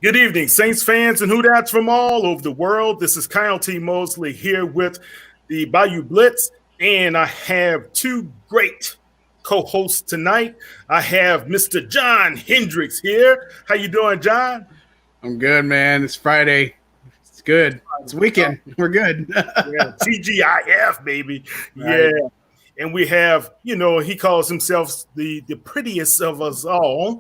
Good evening, Saints fans and Hoodats from all over the world. This is Kyle T. Mosley here with the Bayou Blitz, and I have two great co-hosts tonight. I have Mr. John Hendricks here. How you doing, John? I'm good, man. It's Friday. It's good. It's weekend. We're good. Yeah, TGIF, baby. Right. Yeah. And we have, he calls himself the prettiest of us all.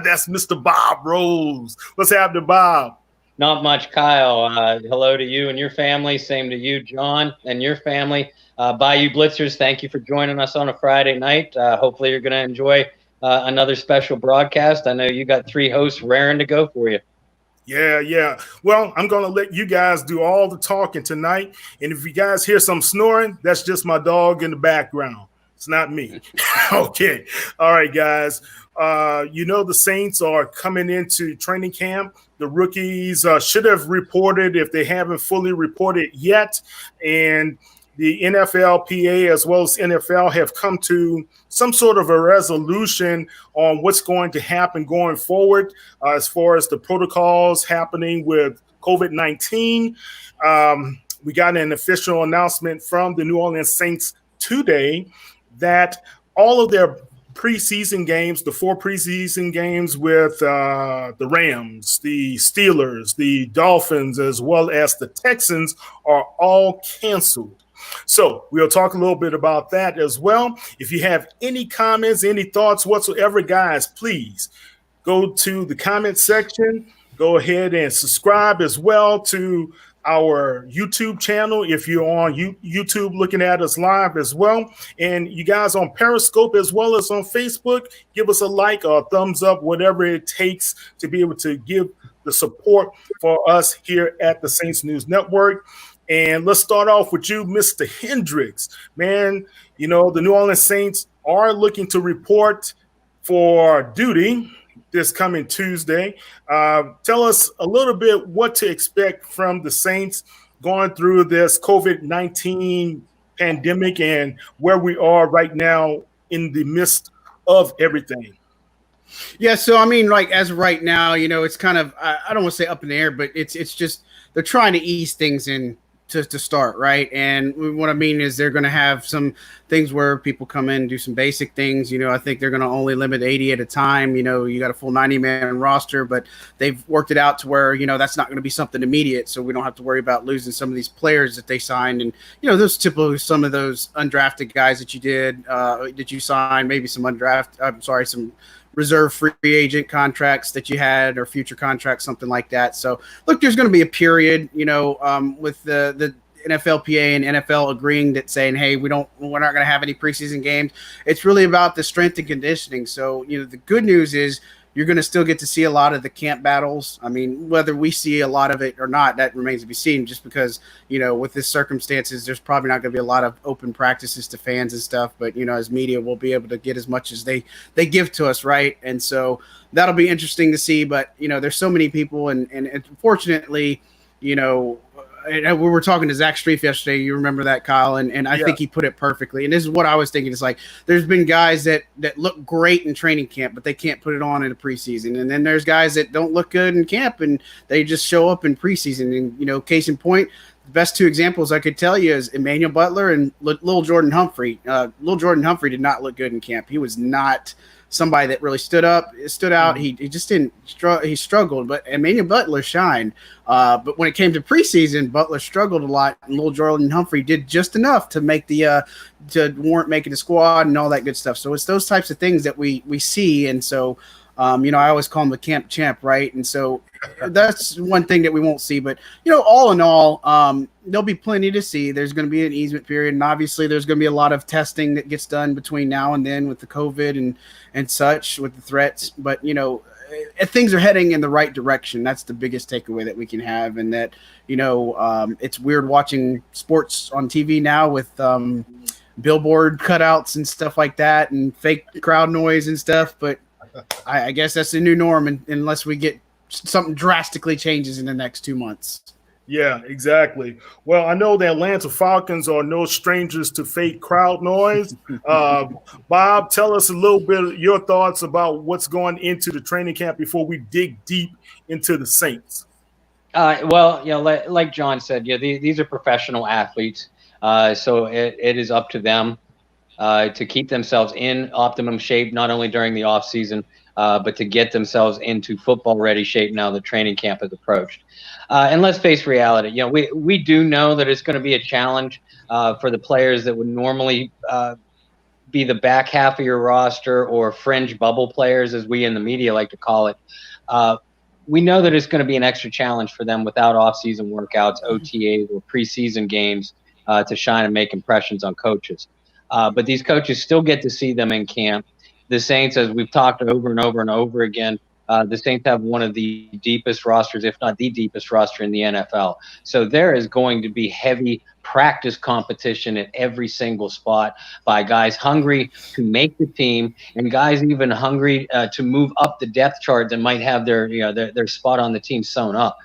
That's Mr. Bob Rose. What's happening, Bob? Not much, Kyle. Hello to you and your family. Same to you, John, and your family. Bayou Blitzers, thank you for joining us on a Friday night. Hopefully you're going to enjoy another special broadcast. I know you got three hosts raring to go for you. Yeah. Well, I'm going to let you guys do all the talking tonight. And if you guys hear some snoring, that's just my dog in the background. It's not me. Okay. All right, guys. The Saints are coming into training camp. The rookies should have reported if they haven't fully reported yet. And the NFLPA as well as NFL have come to some sort of a resolution on what's going to happen going forward as far as the protocols happening with COVID-19. We got an official announcement from the New Orleans Saints today that all of their preseason games, the 4 preseason games with the Rams, the Steelers, the Dolphins, as well as the Texans are all canceled. So we'll talk a little bit about that as well. If you have any comments, any thoughts whatsoever, guys, please go to the comment section. Go ahead and subscribe as well to our YouTube channel if you're on YouTube looking at us live as well. And you guys on Periscope as well as on Facebook, give us a like or a thumbs up, whatever it takes to be able to give the support for us here at the Saints News Network. And let's start off with you, Mr. Hendricks. Man, the New Orleans Saints are looking to report for duty this coming Tuesday. Tell us a little bit what to expect from the Saints going through this COVID-19 pandemic and where we are right now in the midst of everything. Yeah, so I mean, like as of right now, it's kind of I don't want to say up in the air, but it's just they're trying to ease things in to start, right? And what I mean is they're going to have some things where people come in and do some basic things. I think they're going to only limit 80 at a time. You got a full 90-man roster, but they've worked it out to where, that's not going to be something immediate. So we don't have to worry about losing some of these players that they signed. And, those typically some of those undrafted guys that you signed, maybe some some reserve free agent contracts that you had or future contracts, something like that. So look, there's going to be a period, with the NFLPA and NFL agreeing that saying, hey, we're not going to have any preseason games. It's really about the strength and conditioning. So, the good news is you're going to still get to see a lot of the camp battles. I mean, whether we see a lot of it or not, that remains to be seen, just because, with this circumstances, there's probably not going to be a lot of open practices to fans and stuff. But, as media, we'll be able to get as much as they give to us, right? And so that'll be interesting to see. But, there's so many people. And unfortunately, and we were talking to Zach Streif yesterday. You remember that, Kyle? And I think he put it perfectly. And this is what I was thinking. It's like there's been guys that look great in training camp, but they can't put it on in a preseason. And then there's guys that don't look good in camp, and they just show up in preseason. And, case in point, the best 2 examples I could tell you is Emmanuel Butler and Lil Jordan Humphrey. Lil Jordan Humphrey did not look good in camp. He was not somebody that really stood out. He just didn't. He struggled, but Emmanuel Butler shined. But when it came to preseason, Butler struggled a lot, and Lil Jordan Humphrey did just enough to make to warrant making the squad and all that good stuff. So it's those types of things that we see, and so. I always call him the camp champ, right? And so that's one thing that we won't see. But, all in all, there'll be plenty to see. There's going to be an easement period. And obviously there's going to be a lot of testing that gets done between now and then with the COVID and such, with the threats. But, things are heading in the right direction. That's the biggest takeaway that we can have. And that, it's weird watching sports on TV now with billboard cutouts and stuff like that and fake crowd noise and stuff. But I guess that's the new norm, unless we get something drastically changes in the next 2 months. Yeah, exactly. Well, I know the Atlanta Falcons are no strangers to fake crowd noise. Uh, Bob, tell us a little bit of your thoughts about what's going into the training camp before we dig deep into the Saints. Well, like John said, these are professional athletes, so it is up to them to keep themselves in optimum shape, not only during the off season, but to get themselves into football ready shape now that training camp has approached. And let's face reality, we do know that it's going to be a challenge for the players that would normally be the back half of your roster or fringe bubble players, as we in the media like to call it. We know that it's going to be an extra challenge for them without off-season workouts, OTAs, or preseason games to shine and make impressions on coaches. But these coaches still get to see them in camp. The Saints, as we've talked over and over and over again, the Saints have one of the deepest rosters, if not the deepest roster in the NFL. So there is going to be heavy practice competition at every single spot by guys hungry to make the team and guys even hungry to move up the depth chart that might have their spot on the team sewn up.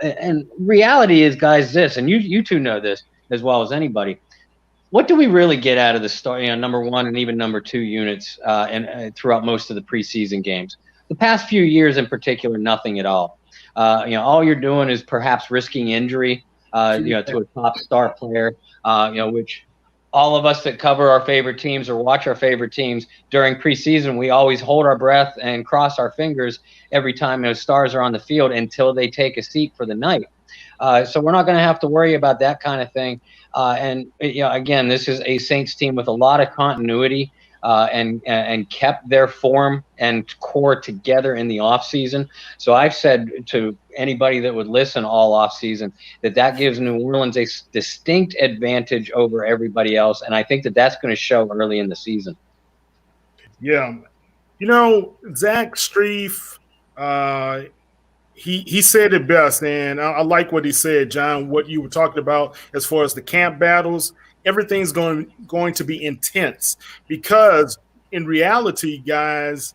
And reality is, guys, this, and you two know this as well as anybody. What do we really get out of the start? Number one and even number two units, and throughout most of the preseason games. The past few years, in particular, nothing at all. All you're doing is perhaps risking injury, to a top star player. Which all of us that cover our favorite teams or watch our favorite teams during preseason, we always hold our breath and cross our fingers every time those stars are on the field until they take a seat for the night. So we're not going to have to worry about that kind of thing. Again, this is a Saints team with a lot of continuity and kept their form and core together in the offseason. So I've said to anybody that would listen all offseason that gives New Orleans a distinct advantage over everybody else. And I think that's going to show early in the season. Yeah. Zach Strief, he said it best, and I like what he said, John, what you were talking about as far as the camp battles. Everything's going to be intense because in reality, guys,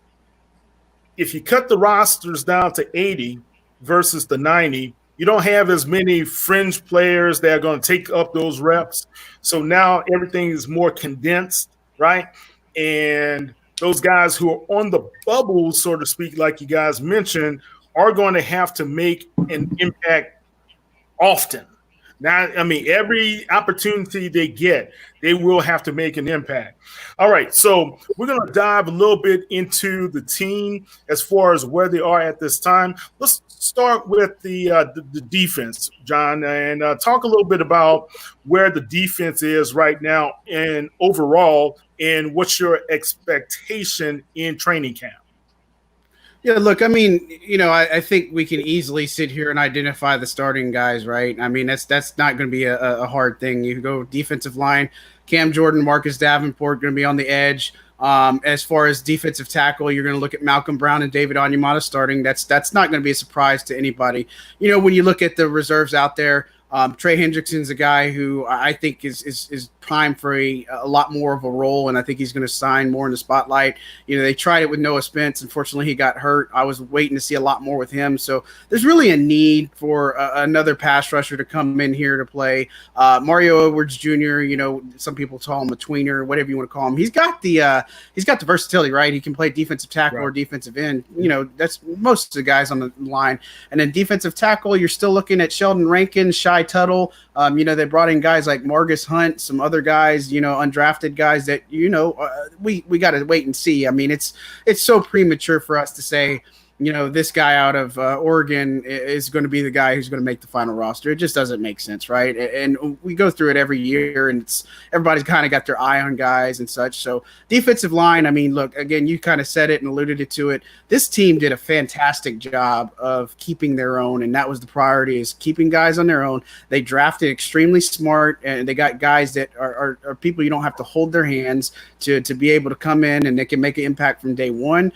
if you cut the rosters down to 80 versus the 90, you don't have as many fringe players that are going to take up those reps. So now everything is more condensed, right? And those guys who are on the bubble, so to speak, like you guys mentioned, are going to have to make an impact often. Now, every opportunity they get, they will have to make an impact. All right, so we're going to dive a little bit into the team as far as where they are at this time. Let's start with the defense, John, and talk a little bit about where the defense is right now and overall, and what's your expectation in training camp. Yeah, look, I think we can easily sit here and identify the starting guys, right? That's not going to be a hard thing. You go defensive line, Cam Jordan, Marcus Davenport going to be on the edge. As far as defensive tackle, you're going to look at Malcolm Brown and David Onyemata starting. That's not going to be a surprise to anybody. When you look at the reserves out there, Trey Hendrickson's a guy who I think is primed for a lot more of a role, and I think he's going to sign more in the spotlight. They tried it with Noah Spence. Unfortunately, he got hurt. I was waiting to see a lot more with him. So there's really a need for another pass rusher to come in here to play. Mario Edwards Jr., some people call him a tweener, whatever you want to call him. He's got the versatility, right? He can play defensive tackle or defensive end. That's most of the guys on the line. And then defensive tackle, you're still looking at Sheldon Rankin, Shy Tuttle. They brought in guys like Margus Hunt, some other guys, undrafted guys that, we got to wait and see. It's so premature for us to say, this guy out of Oregon is going to be the guy who's going to make the final roster. It just doesn't make sense, right? And we go through it every year, and everybody's kind of got their eye on guys and such. So defensive line, look, again, you kind of said it and alluded to it. This team did a fantastic job of keeping their own, and that was the priority, is keeping guys on their own. They drafted extremely smart, and they got guys that are people you don't have to hold their hands to be able to come in, and they can make an impact from day one.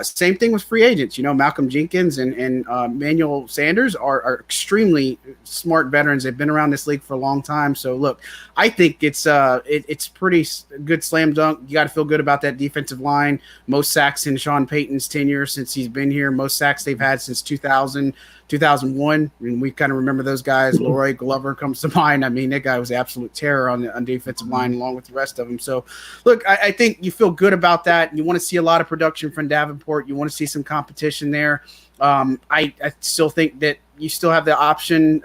Same thing with free agents. Malcolm Jenkins and Manuel Sanders are extremely smart veterans. They've been around this league for a long time. So look, I think it's pretty good slam dunk. You got to feel good about that defensive line. Most sacks in Sean Payton's tenure since he's been here. Most sacks they've had since 2000, 2001, and we kind of remember those guys. Leroy Glover comes to mind. I mean, that guy was absolute terror on defensive line along with the rest of them. So, look, I think you feel good about that. You want to see a lot of production from Davenport. You want to see some competition there. I still think that you still have the option.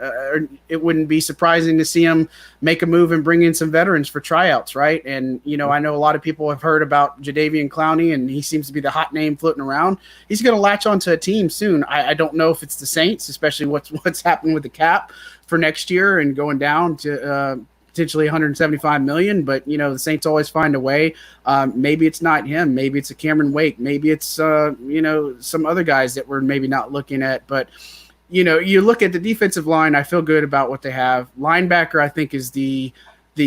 It wouldn't be surprising to see him make a move and bring in some veterans for tryouts, right? And, I know a lot of people have heard about Jadeveon Clowney, and he seems to be the hot name floating around. He's going to latch onto a team soon. I don't know if it's the Saints, especially what's happening with the cap for next year and going down to potentially 175 million, but the Saints always find a way. Maybe it's not him, maybe it's a Cameron Wake, maybe it's some other guys that we're maybe not looking at. But you look at the defensive line, I feel good about what they have. Linebacker, I think, is the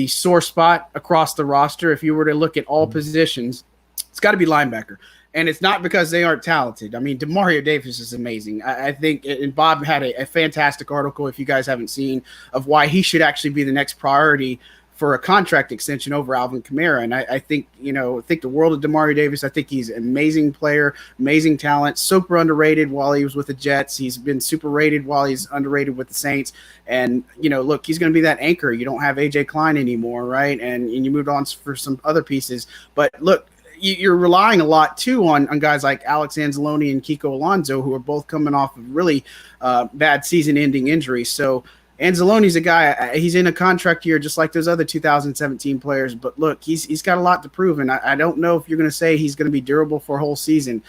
sore spot across the roster. If you were to look at all positions, it's got to be linebacker. And it's not because they aren't talented. I mean, Demario Davis is amazing. I think, and Bob had a fantastic article, if you guys haven't seen, of why he should actually be the next priority for a contract extension over Alvin Kamara. And I think, the world of Demario Davis. I think he's an amazing player, amazing talent, super underrated while he was with the Jets. He's been super rated while he's underrated with the Saints. And, look, he's going to be that anchor. You don't have A.J. Klein anymore, right? And you moved on for some other pieces. But, look, you're relying a lot, too, on guys like Alex Anzalone and Kiko Alonso, who are both coming off of really bad season-ending injuries. So Anzalone's a guy, he's in a contract year just like those other 2017 players. But, look, he's got a lot to prove, and I don't know if you're going to say he's going to be durable for a whole season.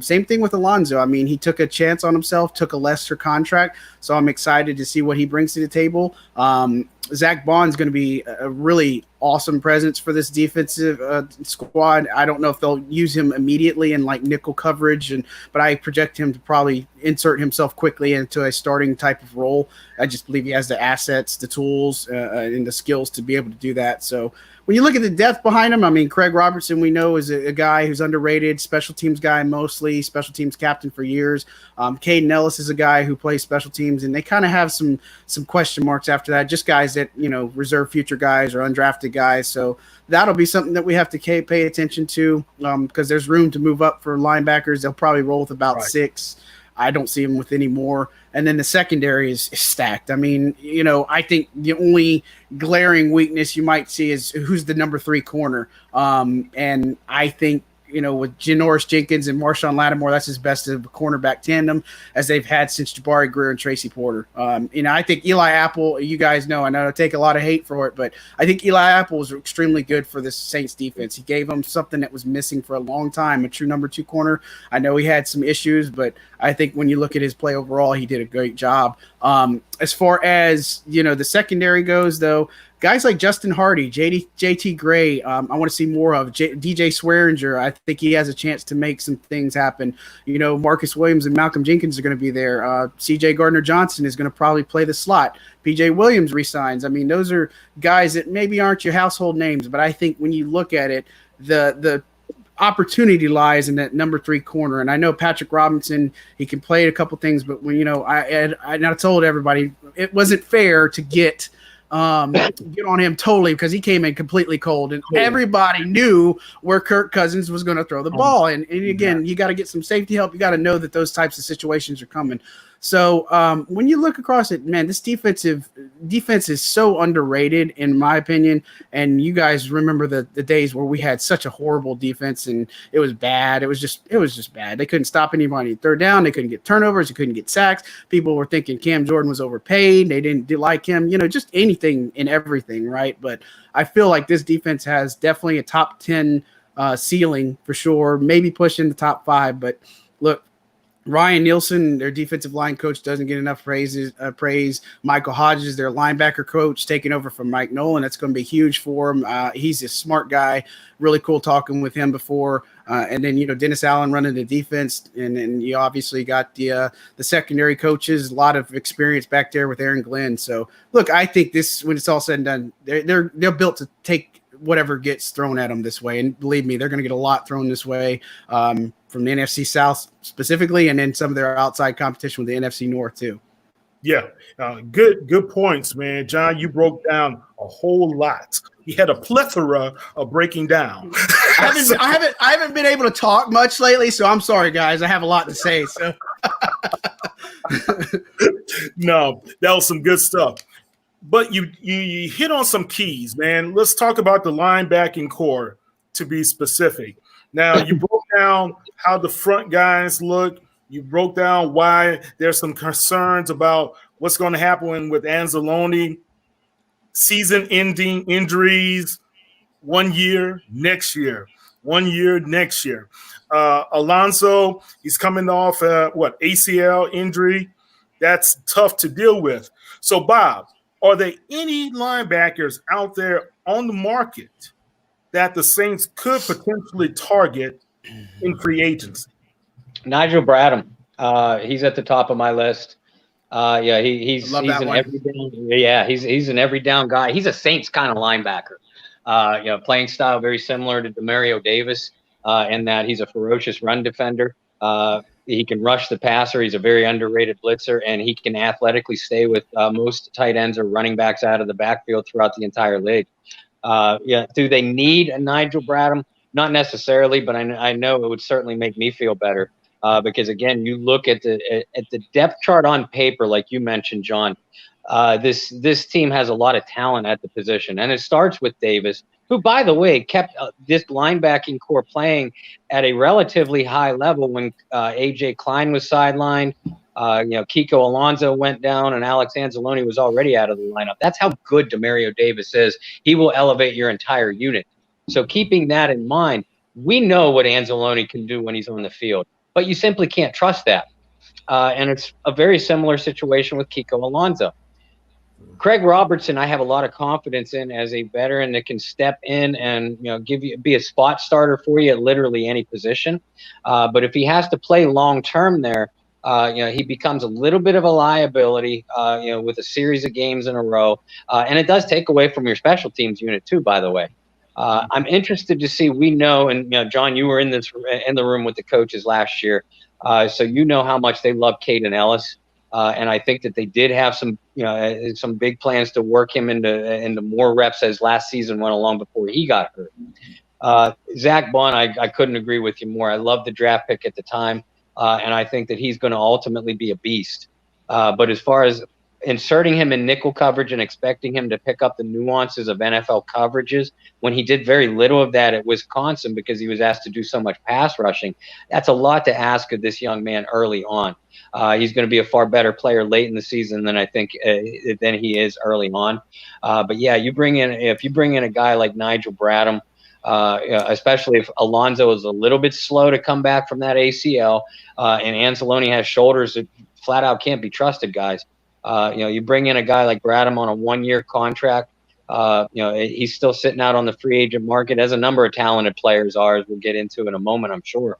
Same thing with Alonso. I mean, he took a chance on himself, took a lesser contract, so I'm excited to see what he brings to the table. Zach Bond's going to be a really awesome presence for this defensive squad. I don't know if they'll use him immediately in like nickel coverage, but I project him to probably insert himself quickly into a starting type of role. I just believe he has the assets, the tools, and the skills to be able to do that. So when you look at the depth behind him, I mean, Craig Robertson, we know, is a guy who's underrated, special teams guy mostly, special teams captain for years. Caden Ellis is a guy who plays special teams, and they kind of have some question marks after that, just guys that, reserve future guys or undrafted guys. So that'll be something that we have to pay attention to because there's room to move up for linebackers. They'll probably roll with about 6. I don't see him with any more. And then the secondary is stacked. I mean, I think the only glaring weakness you might see is who's the number 3 corner. And I think, with Janoris Jenkins and Marshawn Lattimore, that's as best of a cornerback tandem as they've had since Jabari Greer and Tracy Porter. I think Eli Apple, you guys know, I know I take a lot of hate for it, but I think Eli Apple was extremely good for this Saints defense. He gave them something that was missing for a long time, a true number 2 corner. I know he had some issues, but I think when you look at his play overall, he did a great job. As far as, the secondary goes, though, guys like Justin Hardy, JT Gray, I want to see more of. DJ Swearinger, I think he has a chance to make some things happen. Marcus Williams and Malcolm Jenkins are going to be there. CJ Gardner-Johnson is going to probably play the slot. PJ Williams resigns. I mean, those are guys that maybe aren't your household names, but I think when you look at it, the opportunity lies in that number 3 corner. And I know Patrick Robinson, he can play a couple things, but when I told everybody it wasn't fair to get on him totally because he came in completely cold, and everybody knew where Kirk Cousins was going to throw the ball. And again, you got to get some safety help. You got to know that those types of situations are coming. So when you look across it, man, this defense is so underrated in my opinion. And you guys remember the days where we had such a horrible defense and it was bad. It was just bad. They couldn't stop anybody on third down. They couldn't get turnovers. They couldn't get sacks. People were thinking Cam Jordan was overpaid. They didn't like him, just anything and everything. Right. But I feel like this defense has definitely a top 10 ceiling for sure. Maybe pushing the top 5, but look, Ryan Nielsen, their defensive line coach, doesn't get enough praise. Michael Hodges, their linebacker coach, taking over from Mike Nolan. That's going to be huge for him. He's a smart guy. Really cool talking with him before. And then, Dennis Allen running the defense. And then you obviously got the secondary coaches, a lot of experience back there with Aaron Glenn. So, look, I think this, when it's all said and done, they're built to take whatever gets thrown at them this way. And believe me, they're going to get a lot thrown this way. From the NFC South specifically, and then some of their outside competition with the NFC North too. Yeah, good points, man. John, you broke down a whole lot. He had a plethora of breaking down. I haven't been able to talk much lately, so I'm sorry, guys. I have a lot to say. So No, that was some good stuff. But you hit on some keys, man. Let's talk about the linebacking core to be specific. Now, you broke down how the front guys look. You broke down why there's some concerns about what's going to happen with Anzalone, season-ending injuries, 1 year, next year, 1 year, next year. Alonso, he's coming off ACL injury. That's tough to deal with. So, Bob, are there any linebackers out there on the market that the Saints could potentially target in free agency? Nigel Bradham. He's at the top of my list. He's an every down. Yeah, he's an every down guy. He's a Saints kind of linebacker. Playing style very similar to Demario Davis, in that he's a ferocious run defender. He can rush the passer. He's a very underrated blitzer, and he can athletically stay with most tight ends or running backs out of the backfield throughout the entire league. Do they need a Nigel Bradham? Not necessarily, but I know it would certainly make me feel better. Because again, you look at the depth chart on paper, like you mentioned, John. This team has a lot of talent at the position, and it starts with Davis, who, by the way, kept this linebacking core playing at a relatively high level when A.J. Klein was sidelined. Kiko Alonso went down, and Alex Anzalone was already out of the lineup. That's how good Demario Davis is. He will elevate your entire unit. So keeping that in mind, we know what Anzalone can do when he's on the field, but you simply can't trust that. And it's a very similar situation with Kiko Alonso. Craig Robertson, I have a lot of confidence in as a veteran that can step in and be a spot starter for you at literally any position. But if he has to play long term there, he becomes a little bit of a liability. With a series of games in a row, and it does take away from your special teams unit too. By the way, I'm interested to see. We know, and John, you were in the room with the coaches last year, so you know how much they love Caden Ellis. And I think that they did have some big plans to work him into more reps as last season went along before he got hurt. Zach Bond, I couldn't agree with you more. I love the draft pick at the time, and I think that he's going to ultimately be a beast. But as far as inserting him in nickel coverage and expecting him to pick up the nuances of NFL coverages when he did very little of that at Wisconsin because he was asked to do so much pass rushing, that's a lot to ask of this young man early on. He's going to be a far better player late in the season than I think than he is early on. But yeah, if you bring in a guy like Nigel Bradham, especially if Alonso is a little bit slow to come back from that ACL, and Anzalone has shoulders that flat out can't be trusted, guys. You bring in a guy like Bradham on a 1-year contract. He's still sitting out on the free agent market, as a number of talented players are, as we'll get into in a moment, I'm sure.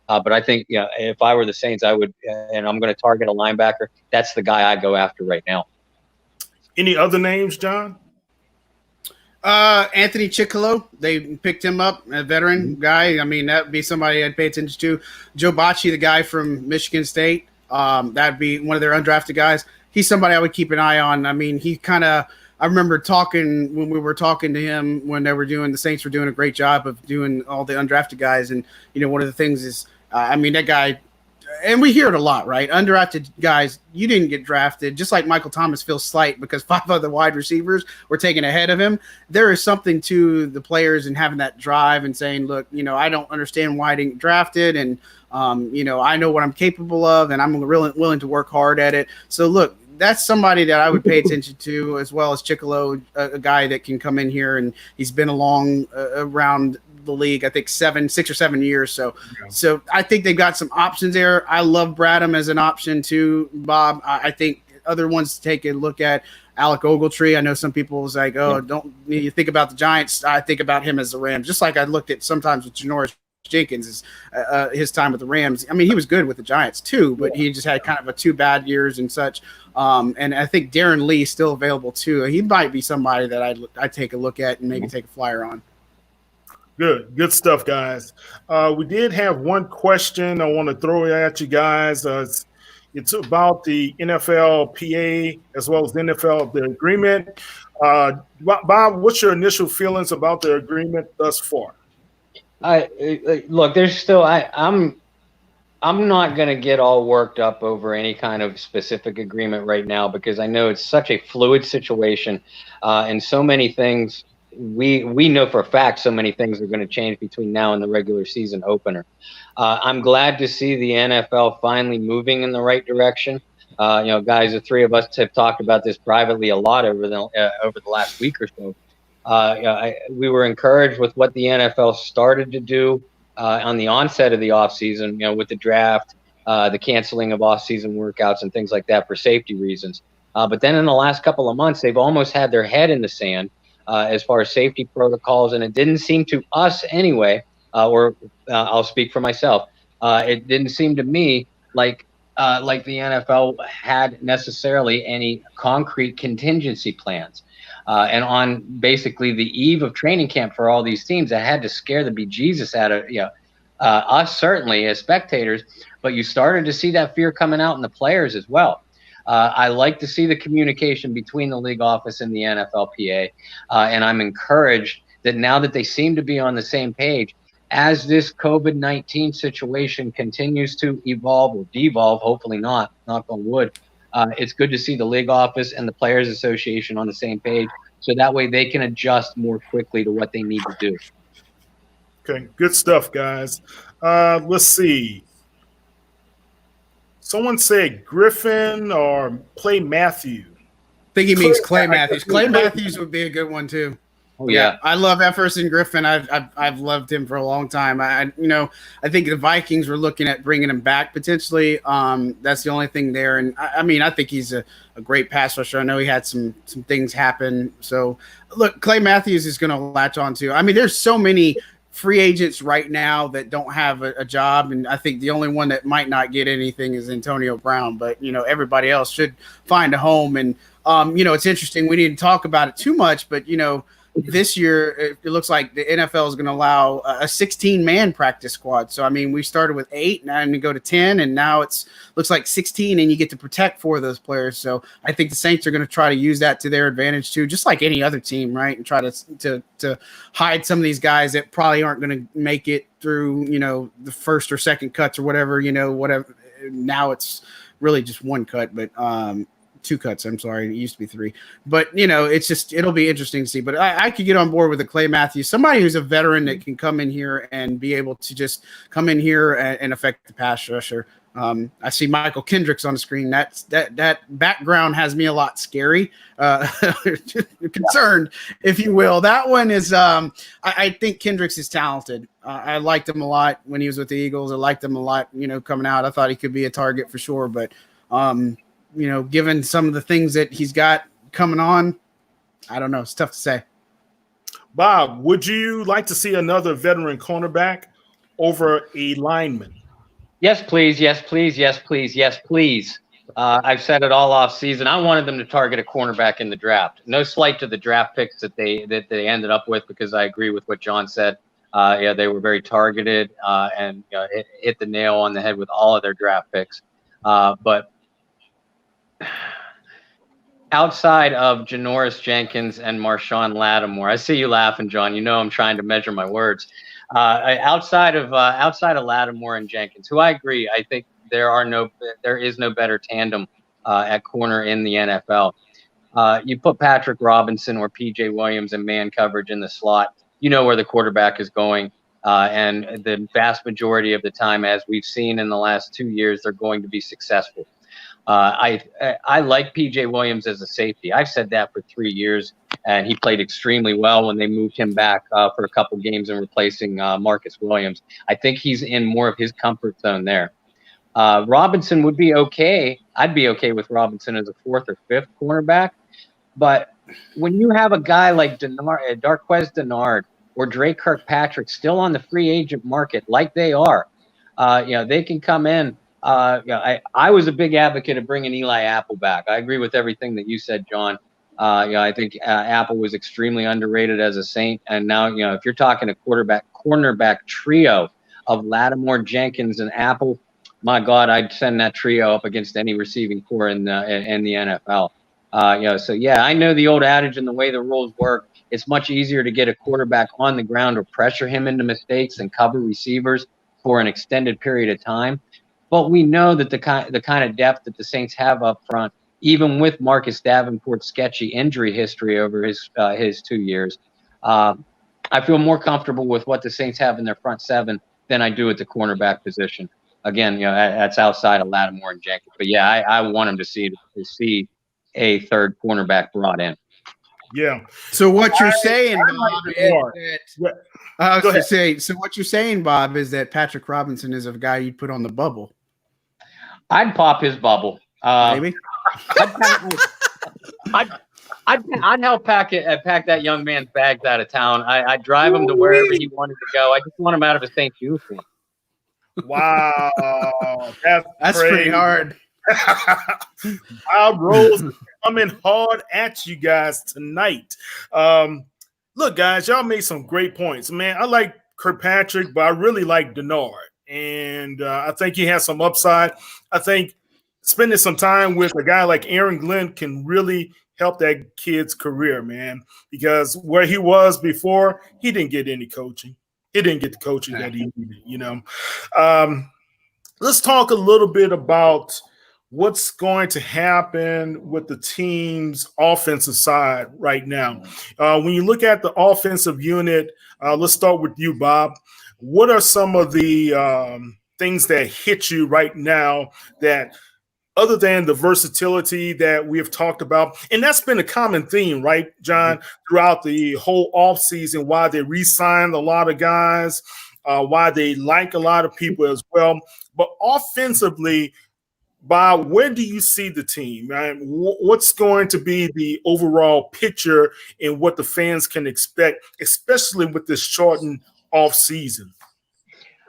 But I think, if I were the Saints, I would, and I'm going to target a linebacker. That's the guy I go after right now. Any other names, John? Anthony Chickillo, they picked him up, a veteran guy. I mean, that would be somebody I'd pay attention to. Joe Bocci, the guy from Michigan State, that'd be one of their undrafted guys. He's somebody I would keep an eye on. I mean, I remember when we were talking to him when the Saints were doing a great job of doing all the undrafted guys. And, one of the things is, that guy, and we hear it a lot, right? Undrafted guys, you didn't get drafted, just like Michael Thomas feels slight because 5 other wide receivers were taken ahead of him. There is something to the players and having that drive and saying, look, I don't understand why I didn't get drafted. And, I know what I'm capable of and I'm really willing to work hard at it. So look, that's somebody that I would pay attention to, as well as Chickillo, a guy that can come in here and he's been along around the league, I think 6 or 7 years. So I think they've got some options there. I love Bradham as an option too, Bob. I think other ones to take a look at. Alec Ogletree. I know some people was like, don't you think about the Giants? I think about him as the Rams, just like I looked at sometimes with Janoris Jenkins, his time with the Rams. I mean, he was good with the Giants too, but he just had kind of 2 bad years and such. And I think Darren Lee is still available too. He might be somebody that I'd take a look at and maybe take a flyer on. Good stuff, guys. We did have one question I want to throw at you guys. It's about the NFLPA as well as the the agreement. Bob, what's your initial feelings about the agreement thus far? Look, there's still I'm I'm not going to get all worked up over any kind of specific agreement right now because I know it's such a fluid situation, and so many things we know for a fact so many things are going to change between now and the regular season opener. I'm glad to see the NFL finally moving in the right direction. Guys, the three of us have talked about this privately a lot over the last week or so. We were encouraged with what the NFL started to do on the onset of the offseason, with the draft, the canceling of off-season workouts and things like that for safety reasons. But then in the last couple of months, they've almost had their head in the sand as far as safety protocols, and it didn't seem to us anyway, I'll speak for myself. It didn't seem to me like the NFL had necessarily any concrete contingency plans. And on basically the eve of training camp for all these teams, that had to scare the bejesus out of us, certainly as spectators. But you started to see that fear coming out in the players as well. I like to see the communication between the league office and the NFLPA, and I'm encouraged that now that they seem to be on the same page, as this COVID-19 situation continues to evolve or devolve, hopefully not, knock on wood. It's good to see the league office and the Players Association on the same page, so that way they can adjust more quickly to what they need to do. Okay, good stuff, guys. Let's see. Someone said Griffin or Clay Matthews. I think he means Clay Matthews. Clay Matthews would be a good one too. Oh yeah, I love Everson Griffin. I've loved him for a long time. I think the Vikings were looking at bringing him back potentially. That's the only thing there. And I think he's a great pass rusher. I know he had some things happen. So look, Clay Matthews is going to latch on to. There's so many free agents right now that don't have a job, and I think the only one that might not get anything is Antonio Brown. But everybody else should find a home. And it's interesting. We didn't talk about it too much, but this year, it looks like the NFL is going to allow a 16-man practice squad. So, we started with 8, now we go to 10, and now looks like 16, and you get to protect 4 of those players. So, I think the Saints are going to try to use that to their advantage too, just like any other team, right? And try to hide some of these guys that probably aren't going to make it through, the first or second cuts or whatever, whatever. Now it's really just 1 cut, but 2 cuts. I'm sorry. It used to be 3, but it'll be interesting to see, but I could get on board with a Clay Matthews, somebody who's a veteran that can come in here and be able to just come in here and affect the pass rusher. I see Michael Kendricks on the screen. That background has me a lot scary, concerned, if you will. That one is, I think Kendricks is talented. I liked him a lot when he was with the Eagles. I liked him a lot, coming out. I thought he could be a target for sure, but, given some of the things that he's got coming on, I don't know. It's tough to say. Bob, would you like to see another veteran cornerback over a lineman? Yes, please. Yes, please. Yes, please. Yes, please. I've said it all off season. I wanted them to target a cornerback in the draft. No slight to the draft picks that they ended up with, because I agree with what John said. They were very targeted and hit the nail on the head with all of their draft picks. But outside of Janoris Jenkins and Marshawn Lattimore, I see you laughing, John. I'm trying to measure my words. Outside of Lattimore and Jenkins, who I agree, I think there is no better tandem at corner in the NFL. You put Patrick Robinson or PJ Williams in man coverage in the slot, where the quarterback is going. And the vast majority of the time, as we've seen in the last 2 years, they're going to be successful. I like PJ Williams as a safety. I've said that for 3 years, and he played extremely well when they moved him back for a couple games and replacing Marcus Williams. I think he's in more of his comfort zone there. Robinson would be okay. I'd be okay with Robinson as a 4th or 5th cornerback. But when you have a guy like Darqueze Dennard or Dre Kirkpatrick still on the free agent market like they are, they can come in. I was a big advocate of bringing Eli Apple back. I agree with everything that you said, John. I think Apple was extremely underrated as a Saint. And now, if you're talking a cornerback trio of Lattimore, Jenkins, and Apple, my God, I'd send that trio up against any receiving core in the NFL. I know the old adage and the way the rules work. It's much easier to get a quarterback on the ground or pressure him into mistakes than cover receivers for an extended period of time. But we know that the kind of depth that the Saints have up front, even with Marcus Davenport's sketchy injury history over his 2 years, I feel more comfortable with what the Saints have in their front seven than I do at the cornerback position. Again, that's outside of Lattimore and Jenkins. But yeah, I want him to see a third cornerback brought in. Yeah. So what you're saying, Bob, is that I was Go to ahead. say. So what you're saying, Bob, is that Patrick Robinson is a guy you'd put on the bubble. I'd pop his bubble. Maybe. I'd help pack that young man's bags out of town. I'd drive him to wherever he wanted to go. I just want him out of a Saints uniform. Wow, that's pretty hard. Wild Rose coming hard at you guys tonight. Look, guys, y'all made some great points. Man, I like Kirkpatrick, but I really like Denard. And I think he has some upside. I think spending some time with a guy like Aaron Glenn can really help that kid's career, man, because where he was before, he didn't get any coaching. He didn't get the coaching that he needed, Let's talk a little bit about what's going to happen with the team's offensive side right now. When you look at the offensive unit, let's start with you, Bob. What are some of the things that hit you right now that – other than the versatility that we have talked about, and that's been a common theme, right, John, throughout the whole offseason, why they re-signed a lot of guys, why they like a lot of people as well. But offensively, Bob, where do you see the team? Right? What's going to be the overall picture and what the fans can expect, especially with this shortened offseason?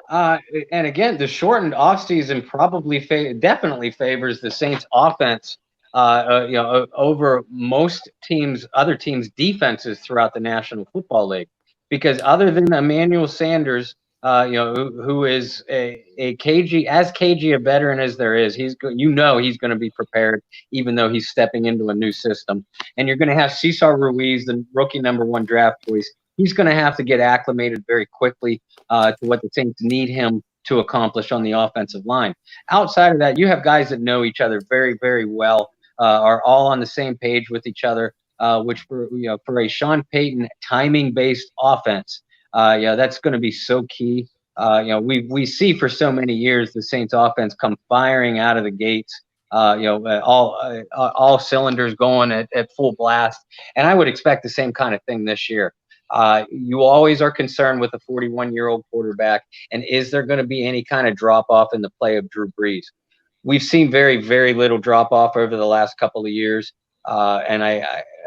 And again, the shortened offseason probably definitely favors the Saints offense, over most other teams' defenses throughout the National Football League, because other than Emmanuel Sanders, who is a cagey a veteran as there is, he's going to be prepared, even though he's stepping into a new system. And you're going to have Cesar Ruiz, the rookie #1 draft choice. He's going to have to get acclimated very quickly to what the Saints need him to accomplish on the offensive line. Outside of that, you have guys that know each other very, very well, are all on the same page with each other, which for a Sean Payton timing-based offense, that's going to be so key. We see for so many years the Saints offense come firing out of the gates, all cylinders going at full blast, and I would expect the same kind of thing this year. You always are concerned with a 41-year-old quarterback, and is there going to be any kind of drop-off in the play of Drew Brees? We've seen very, very little drop-off over the last couple of years, and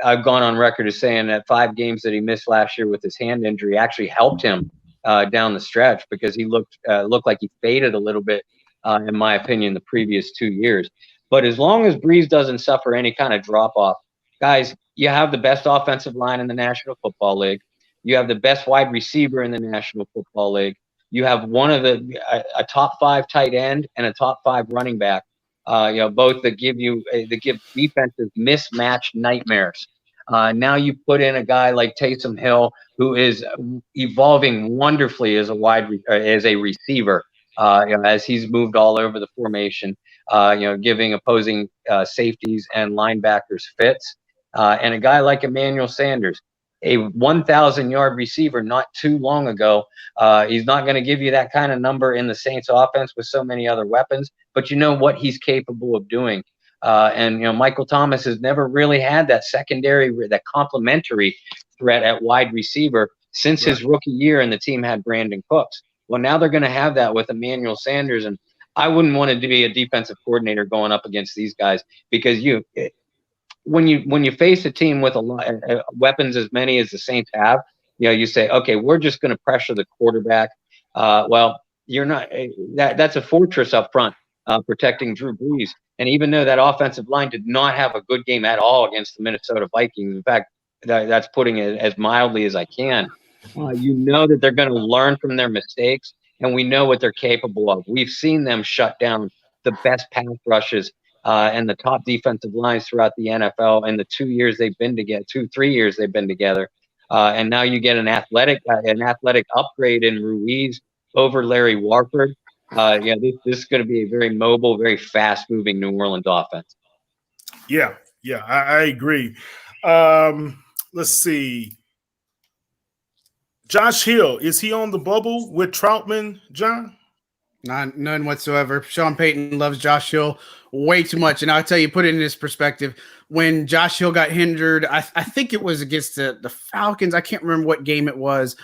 I've gone on record as saying that 5 games that he missed last year with his hand injury actually helped him down the stretch, because he looked like he faded a little bit, in my opinion, the previous 2 years. But as long as Brees doesn't suffer any kind of drop-off, guys, you have the best offensive line in the National Football League. You have the best wide receiver in the National Football League. You have a top 5 tight end and a top 5 running back. Both that give defenses mismatched nightmares. Now you put in a guy like Taysom Hill, who is evolving wonderfully as a receiver, as he's moved all over the formation, giving opposing safeties and linebackers fits. And a guy like Emmanuel Sanders, a 1,000-yard receiver not too long ago. He's not going to give you that kind of number in the Saints offense with so many other weapons, but you know what he's capable of doing. And Michael Thomas has never really had that that complementary threat at wide receiver since his rookie year, and the team had Brandon Cooks. Well, now they're going to have that with Emmanuel Sanders, and I wouldn't want to be a defensive coordinator going up against these guys, because when you face a team with a lot weapons as many as the Saints have, you say, okay, we're just going to pressure the quarterback. Well, you're not. That's a fortress up front, protecting Drew Brees. And even though that offensive line did not have a good game at all against the Minnesota Vikings, in fact, that's putting it as mildly as I can. That they're going to learn from their mistakes, and we know what they're capable of. We've seen them shut down the best pass rushes and the top defensive lines throughout the NFL in the 2 years they've been together, 3 years they've been together. And now you get an athletic upgrade in Ruiz over Larry Warford. This is going to be a very mobile, very fast-moving New Orleans offense. Yeah, yeah, I agree. Let's see. Josh Hill, is he on the bubble with Troutman, John? None whatsoever. Sean Payton loves Josh Hill way too much. And I'll tell you, put it in this perspective. When Josh Hill got hindered, I think it was against the Falcons. I can't remember what game it was.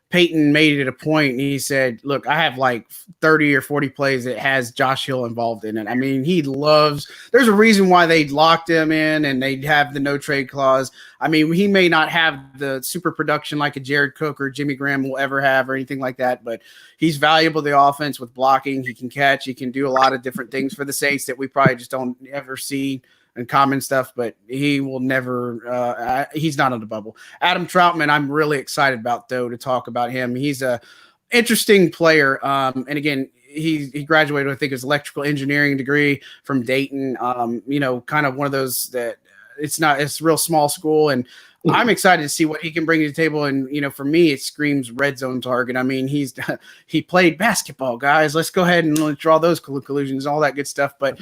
Peyton made it a point and he said, look, I have like 30 or 40 plays that has Josh Hill involved in it. I mean, there's a reason why they locked him in and they have the no trade clause. I mean, he may not have the super production like a Jared Cook or Jimmy Graham will ever have or anything like that, but he's valuable to the offense with blocking. He can catch. He can do a lot of different things for the Saints that we probably just don't ever see and common stuff, but he will never he's not on the bubble. Adam Troutman, I'm really excited about though to talk about him. He's a interesting player. And again, he graduated, I think, his electrical engineering degree from Dayton. Kind of one of those that it's a real small school, and I'm excited to see what he can bring to the table. And, for me, it screams red zone target. I mean, he played basketball, guys. Let's go ahead and draw those collusions, all that good stuff. But,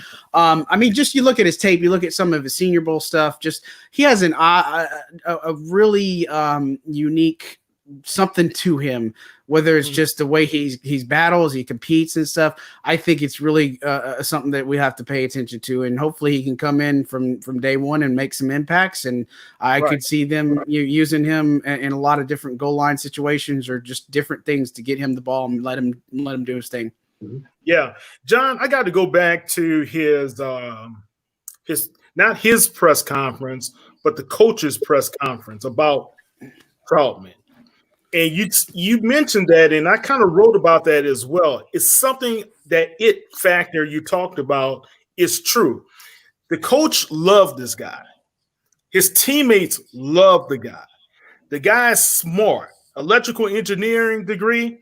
just you look at his tape, you look at some of his Senior Bowl stuff, he has a really unique something to him, whether it's just the way he's battles, he competes and stuff. I think it's really something that we have to pay attention to, and hopefully he can come in from day one and make some impacts. And I could see them using him in a lot of different goal line situations or just different things to get him the ball and let him do his thing. Yeah, John, I got to go back to his not his press conference, but the coach's press conference about Troutman. And you mentioned that, and I kind of wrote about that as well. It's something that it factor you talked about is true. The coach loved this guy. His teammates love the guy. The guy's smart. Electrical engineering degree.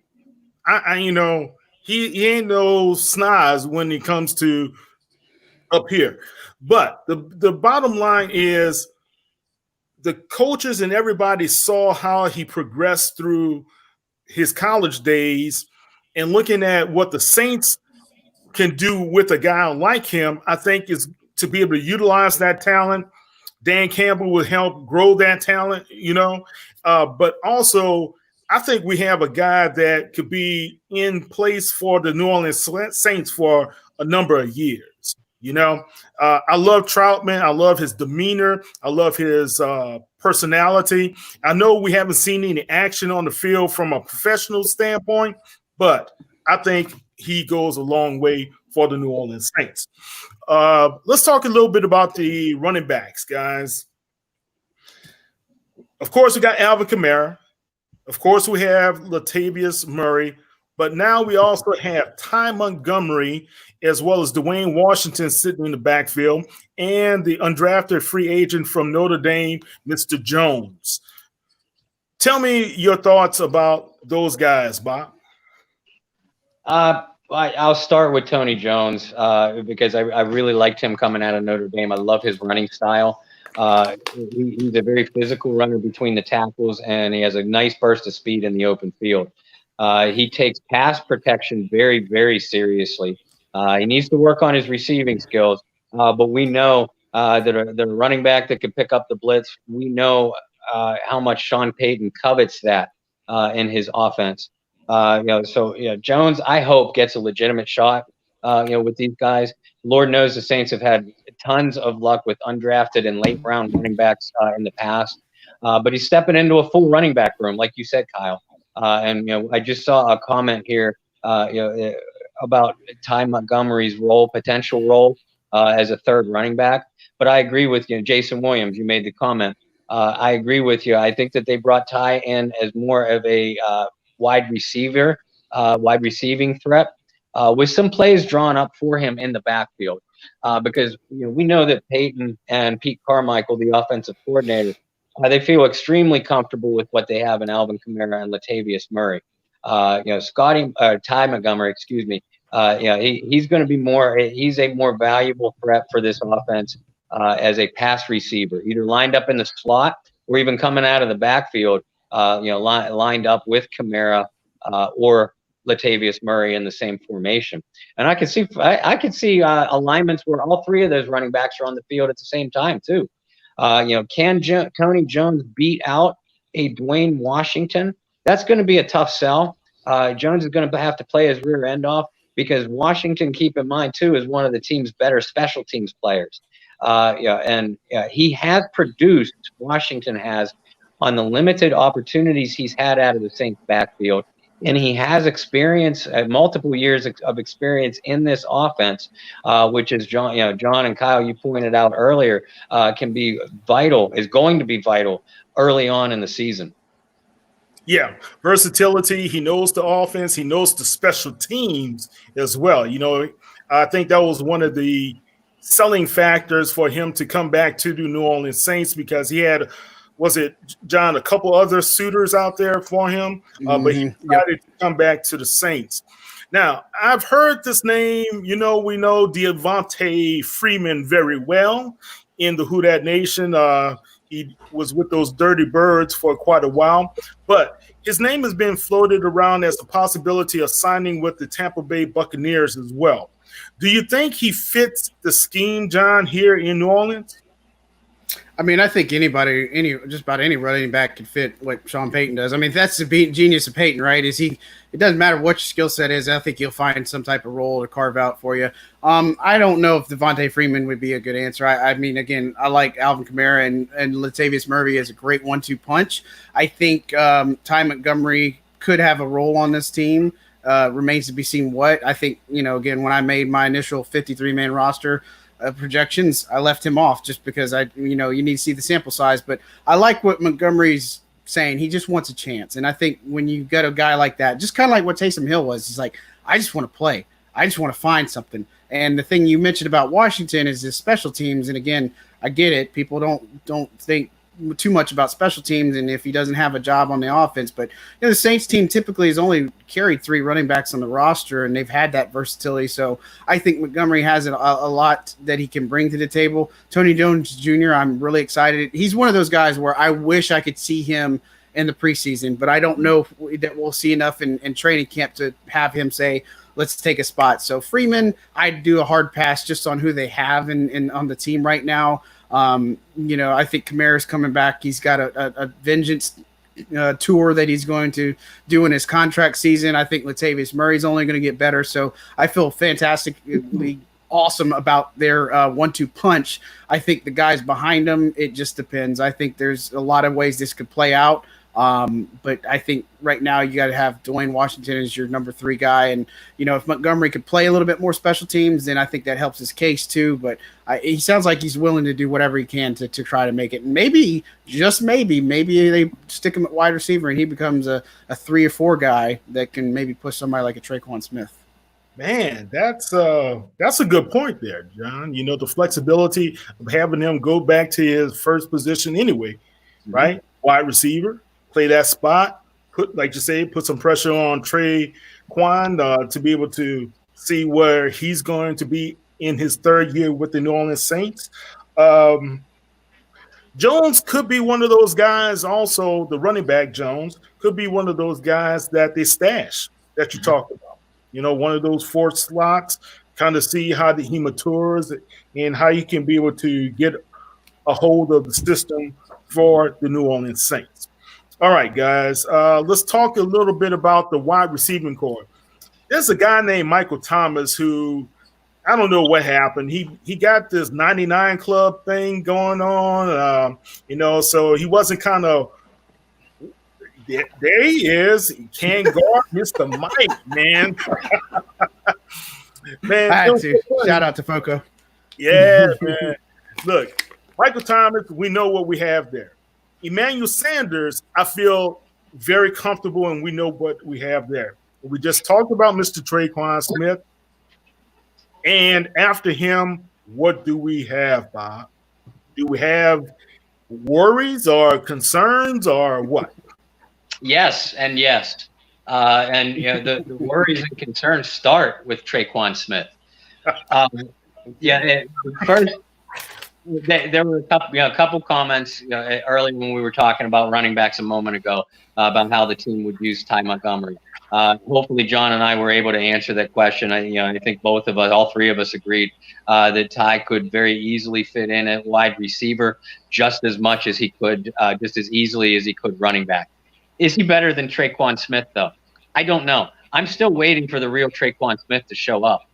He ain't no snaz when it comes to up here. But the bottom line is, the coaches and everybody saw how he progressed through his college days, and looking at what the Saints can do with a guy like him, I think is to be able to utilize that talent. Dan Campbell will help grow that talent, but also I think we have a guy that could be in place for the New Orleans Saints for a number of years. I love Troutman. I love his demeanor. I love his personality. I know we haven't seen any action on the field from a professional standpoint, but I think he goes a long way for the New Orleans Saints. Let's talk a little bit about the running backs, guys. Of course, we got Alvin Kamara. Of course, we have Latavius Murray. But now we also have Ty Montgomery, as well as Dwayne Washington sitting in the backfield, and the undrafted free agent from Notre Dame, Mr. Jones. Tell me your thoughts about those guys, Bob. I'll start with Tony Jones because I really liked him coming out of Notre Dame. I love his running style. He's a very physical runner between the tackles, and he has a nice burst of speed in the open field. He takes pass protection very, very seriously. He needs to work on his receiving skills, but we know that a running back that can pick up the blitz, we know how much Sean Payton covets that in his offense. Jones, I hope, gets a legitimate shot, with these guys. Lord knows the Saints have had tons of luck with undrafted and late round running backs in the past, but he's stepping into a full running back room, like you said, Kyle. I just saw a comment here, about Ty Montgomery's potential role as a third running back. But I agree with Jason Williams. You made the comment. I agree with you. I think that they brought Ty in as more of a wide receiving threat, with some plays drawn up for him in the backfield, because we know that Peyton and Pete Carmichael, the offensive coordinator, they feel extremely comfortable with what they have in Alvin Kamara and Latavius Murray. Ty Montgomery, excuse me. He's going to be he's a more valuable threat for this offense as a pass receiver, either lined up in the slot or even coming out of the backfield, lined up with Kamara or Latavius Murray in the same formation. And I could see alignments where all three of those running backs are on the field at the same time too. Can Tony Jones beat out a Dwayne Washington? That's going to be a tough sell. Jones is going to have to play his rear end off, because Washington, keep in mind too, is one of the team's better special teams players. He has produced, Washington has, on the limited opportunities he's had out of the Saints backfield. And he has experience, multiple years of experience in this offense, which is John and Kyle, you pointed out earlier, can be vital, is going to be vital early on in the season. Yeah, versatility. He knows the offense. He knows the special teams as well. I think that was one of the selling factors for him to come back to the New Orleans Saints, because he had, was it, John, a couple other suitors out there for him, but he decided to come back to the Saints. Now, I've heard this name. We know Devontae Freeman very well in the Who Dat Nation. He was with those Dirty Birds for quite a while, but his name has been floated around as a possibility of signing with the Tampa Bay Buccaneers as well. Do you think he fits the scheme, John, here in New Orleans? I mean, I think just about any running back can fit what Sean Payton does. I mean, that's the genius of Payton, right? It doesn't matter what your skill set is. I think he'll find some type of role to carve out for you. I don't know if Devontae Freeman would be a good answer. I mean, again, I like Alvin Kamara and Latavius Murray as a great 1-2 punch. I think Ty Montgomery could have a role on this team. Remains to be seen what. I think, again, when I made my initial 53-man roster projections, I left him off just because you need to see the sample size. But I like what Montgomery's saying. He just wants a chance. And I think when you get a guy like that, just kind of like what Taysom Hill was, he's like, I just want to play. I just want to find something. And the thing you mentioned about Washington is his special teams. And again, I get it. People don't think too much about special teams and if he doesn't have a job on the offense. But the Saints team typically has only carried 3 running backs on the roster, and they've had that versatility. So I think Montgomery has a lot that he can bring to the table. Tony Jones Jr., I'm really excited. He's one of those guys where I wish I could see him in the preseason, but I don't know that we'll see enough in training camp to have him say, let's take a spot. So Freeman, I'd do a hard pass just on who they have in on the team right now. I think Kamara's coming back. He's got a vengeance tour that he's going to do in his contract season. I think Latavius Murray's only going to get better. So I feel fantastically awesome about their 1-2 punch. I think the guys behind them, it just depends. I think there's a lot of ways this could play out. But I think right now you got to have Dwayne Washington as your number 3 guy. And, if Montgomery could play a little bit more special teams, then I think that helps his case too. But he sounds like he's willing to do whatever he can to try to make it. And maybe, just maybe they stick him at wide receiver and he becomes a 3 or 4 guy that can maybe push somebody like a Traquan Smith. Man, that's a good point there, John. The flexibility of having him go back to his first position anyway, right? Wide receiver. Play that spot, put some pressure on Traquan to be able to see where he's going to be in his 3rd year with the New Orleans Saints. Jones could be one of those guys also, the running back Jones, could be one of those guys that they stash that you talked about. One of those 4 slots, kind of see how he matures and how he can be able to get a hold of the system for the New Orleans Saints. All right, guys, let's talk a little bit about the wide receiving corps. There's a guy named Michael Thomas who, I don't know what happened. He got this 99 club thing going on, so he wasn't kind of – there he is. He can't guard Mr. Mike, man. Man, I had to. Shout out to Foco. Yeah, man. Look, Michael Thomas, we know what we have there. Emmanuel Sanders, I feel very comfortable, and we know what we have there. We just talked about Mr. Traquan Smith. And after him, what do we have, Bob? Do we have worries or concerns or what? Yes and yes. The worries and concerns start with Traquan Smith. First, there were a couple comments early when we were talking about running backs a moment ago about how the team would use Ty Montgomery. Hopefully, John and I were able to answer that question. I think both of us, all three of us, agreed that Ty could very easily fit in at wide receiver just as much as he could, just as easily as he could running back. Is he better than Traquan Smith, though? I don't know. I'm still waiting for the real Traquan Smith to show up.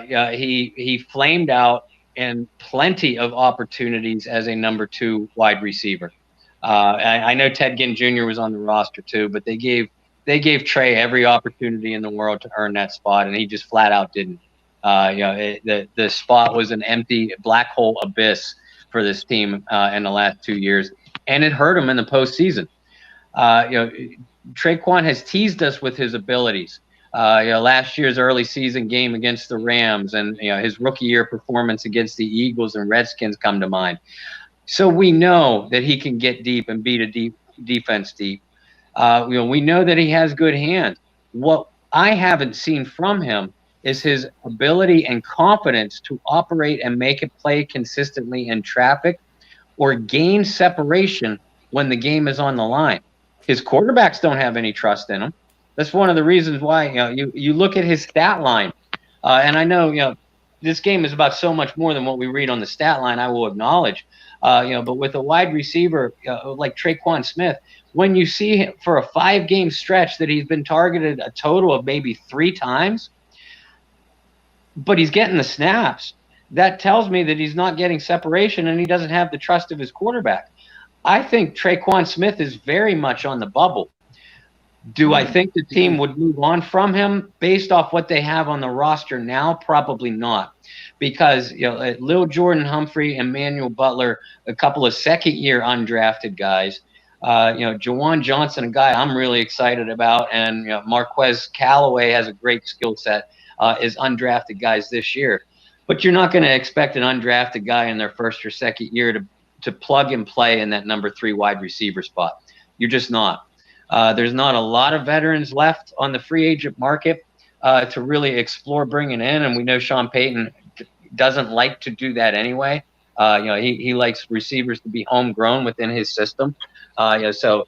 He flamed out in plenty of opportunities as a number 2 wide receiver. I know Ted Ginn Jr. was on the roster too, but they gave Trey every opportunity in the world to earn that spot, and he just flat out didn't. The spot was an empty black hole abyss for this team in the last 2 years, and it hurt him in the postseason. Traquan has teased us with his abilities. Last year's early season game against the Rams and his rookie year performance against the Eagles and Redskins come to mind. So we know that he can get deep and beat a deep defense deep. We know that he has good hands. What I haven't seen from him is his ability and confidence to operate and make a play consistently in traffic or gain separation when the game is on the line. His quarterbacks don't have any trust in him. That's one of the reasons why you look at his stat line, and I know this game is about so much more than what we read on the stat line. I will acknowledge, but with a wide receiver like Traquan Smith, when you see him for a 5-game stretch that he's been targeted a total of maybe 3 times, but he's getting the snaps, that tells me that he's not getting separation and he doesn't have the trust of his quarterback. I think Traquan Smith is very much on the bubble. Do I think the team would move on from him based off what they have on the roster now? Probably not, because Lil Jordan Humphrey, Emmanuel Butler, a couple of second-year undrafted guys. Jawan Johnson, a guy I'm really excited about, and Marquez Callaway has a great skill set, is undrafted guys this year. But you're not going to expect an undrafted guy in their first or second year to plug and play in that number 3 wide receiver spot. You're just not. There's not a lot of veterans left on the free agent market to really explore bringing in, and we know Sean Payton doesn't like to do that anyway. He likes receivers to be homegrown within his system. So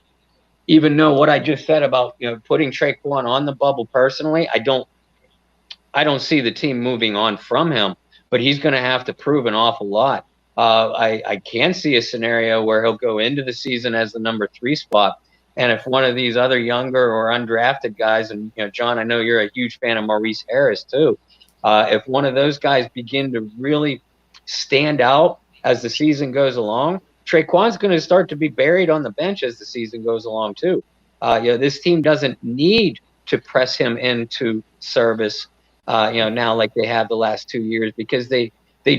even though what I just said about putting Traquan on the bubble personally, I don't see the team moving on from him, but he's going to have to prove an awful lot. I can see a scenario where he'll go into the season as the number 3 spot. And if one of these other younger or undrafted guys, and John, I know you're a huge fan of Maurice Harris too. If one of those guys begin to really stand out as the season goes along, Traquan's going to start to be buried on the bench as the season goes along too. This team doesn't need to press him into service, now like they have the last 2 years, because they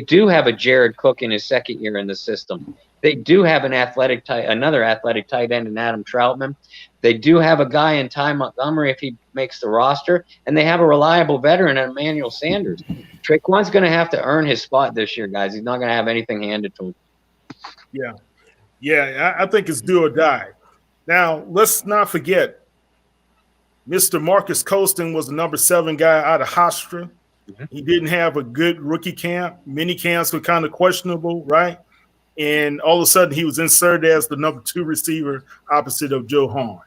do have a Jared Cook in his second year in the system. They do have another athletic tight end in Adam Troutman. They do have a guy in Ty Montgomery if he makes the roster, and they have a reliable veteran in Emmanuel Sanders. Traquan's going to have to earn his spot this year, guys. He's not going to have anything handed to him. Yeah, I think it's do or die. Now, let's not forget, Mr. Marcus Colston was the number 7 guy out of Hofstra. Mm-hmm. He didn't have a good rookie camp. Mini camps were kind of questionable, right? And all of a sudden, he was inserted as the number 2 receiver opposite of Joe Horn.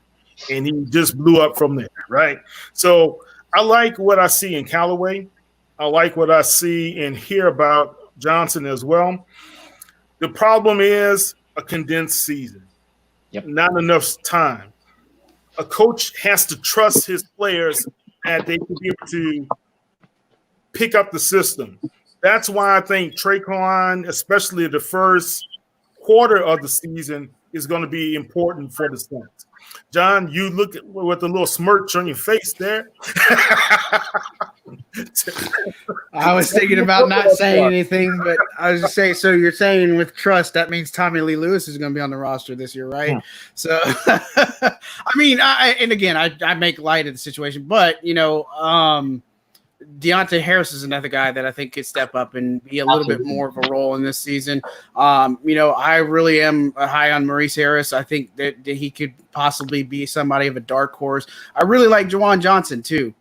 And he just blew up from there, right? So I like what I see in Callaway. I like what I see and hear about Johnson as well. The problem is a condensed season. Yep. Not enough time. A coach has to trust his players that they can be able to pick up the system. That's why I think Traquan, especially the first quarter of the season, is going to be important for the Saints. John, you look at with a little smirch on your face there. I was thinking about not saying anything, but I was just saying, so you're saying with trust, that means Tommy Lee Lewis is going to be on the roster this year, right? Yeah. So, I mean, I make light of the situation, but, Deontay Harris is another guy that I think could step up and be a little bit more of a role in this season. I really am high on Maurice Harris. I think that he could possibly be somebody of a dark horse. I really like Jawan Johnson too.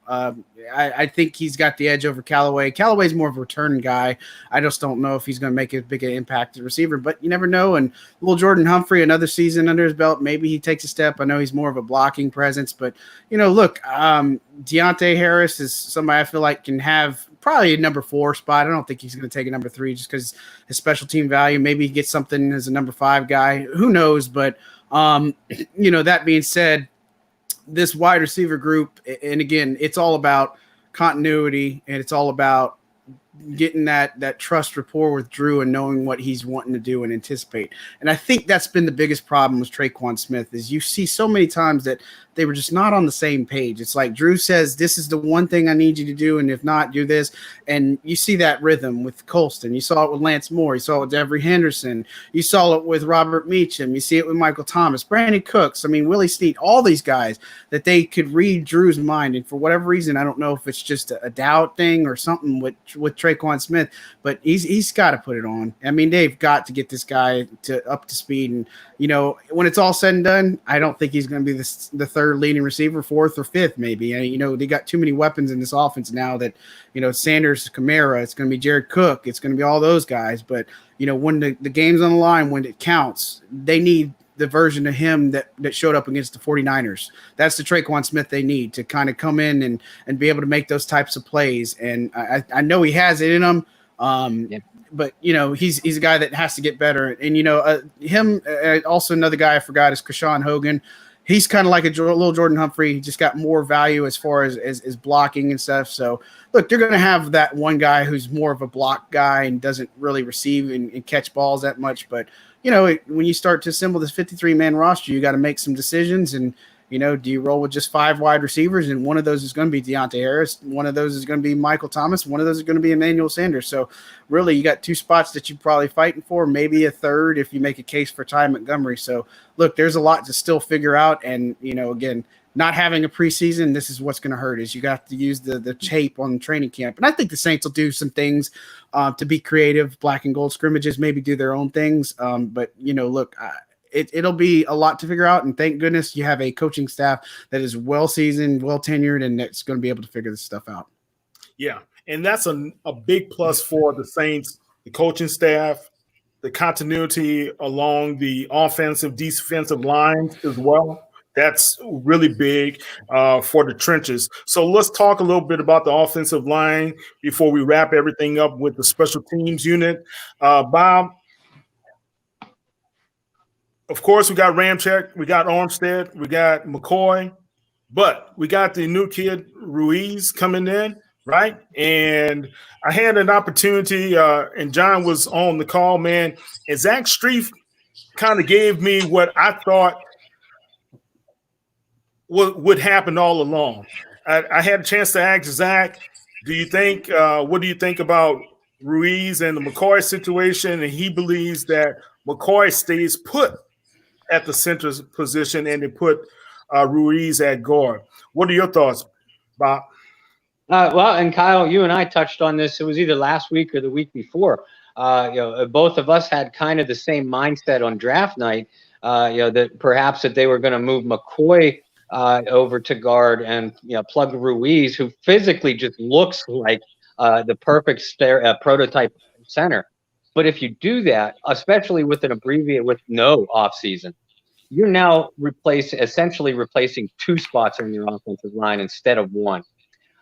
I think he's got the edge over Callaway. Callaway's more of a return guy. I just don't know if he's going to make as big an impact as receiver, but you never know. And little Jordan Humphrey, another season under his belt, maybe he takes a step. I know he's more of a blocking presence, but look, Deontay Harris is somebody I feel like can have probably a number 4 spot. I don't think he's going to take a number 3 just because his special team value. Maybe he gets something as a number 5 guy. Who knows? But that being said, this wide receiver group, and again, it's all about continuity, and it's all about getting that trust rapport with Drew and knowing what he's wanting to do and anticipate. And I think that's been the biggest problem with Traquan Smith is you see so many times that they were just not on the same page. It's like Drew says, this is the one thing I need you to do, and if not, do this. And you see that rhythm with Colston. You saw it with Lance Moore. You saw it with Avery Henderson. You saw it with Robert Meacham. You see it with Michael Thomas, Brandon Cooks. I mean, Willie Snead, all these guys that they could read Drew's mind. And for whatever reason, I don't know if it's just a doubt thing or something with Traquan Smith, but he's got to put it on. I mean, they've got to get this guy up to speed. And, when it's all said and done, I don't think he's going to be the third leading receiver, 4th or 5th, maybe. And, they got too many weapons in this offense now that, Sanders, Kamara, it's going to be Jared Cook, it's going to be all those guys. But, when the game's on the line, when it counts, they need the version of him that showed up against the 49ers. That's the Traquan Smith they need to kind of come in and be able to make those types of plays. And I know he has it in him. But he's a guy that has to get better. And also another guy I forgot is Krishan Hogan. He's kind of like a little Jordan Humphrey. He just got more value as far as blocking and stuff. So look, they're going to have that one guy who's more of a block guy and doesn't really receive and catch balls that much. But when you start to assemble this 53-man roster, you got to make some decisions. And do you roll with just 5 wide receivers? And one of those is going to be Deontay Harris. One of those is going to be Michael Thomas. One of those is going to be Emmanuel Sanders. So really, you got 2 spots that you're probably fighting for, maybe a third if you make a case for Ty Montgomery. So look, there's a lot to still figure out. And, again, not having a preseason, this is what's going to hurt is you got to use the tape on training camp. And I think the Saints will do some things to be creative, black and gold scrimmages, maybe do their own things. But, look, it'll be a lot to figure out, and thank goodness you have a coaching staff that is well-seasoned, well-tenured, and that's going to be able to figure this stuff out. Yeah, and that's a big plus for the Saints, the coaching staff, the continuity along the offensive, defensive lines as well. That's really big for the trenches. So let's talk a little bit about the offensive line before we wrap everything up with the special teams unit. Bob, of course, we got Ramczyk, we got Armstead, we got McCoy, but we got the new kid Ruiz coming in, right? And I had an opportunity, and John was on the call, man, and Zach Strief kind of gave me what I thought would happen all along. I had a chance to ask Zach, what do you think about Ruiz and the McCoy situation? And he believes that McCoy stays put at the center position and they put Ruiz at guard. What are your thoughts, Bob? Well, and Kyle, you and I touched on this. It was either last week or the week before. Both of us had kind of the same mindset on draft night, that perhaps that they were going to move McCoy over to guard and plug Ruiz, who physically just looks like the perfect prototype center. But if you do that, especially with with no offseason, you're now essentially replacing 2 spots in your offensive line instead of 1.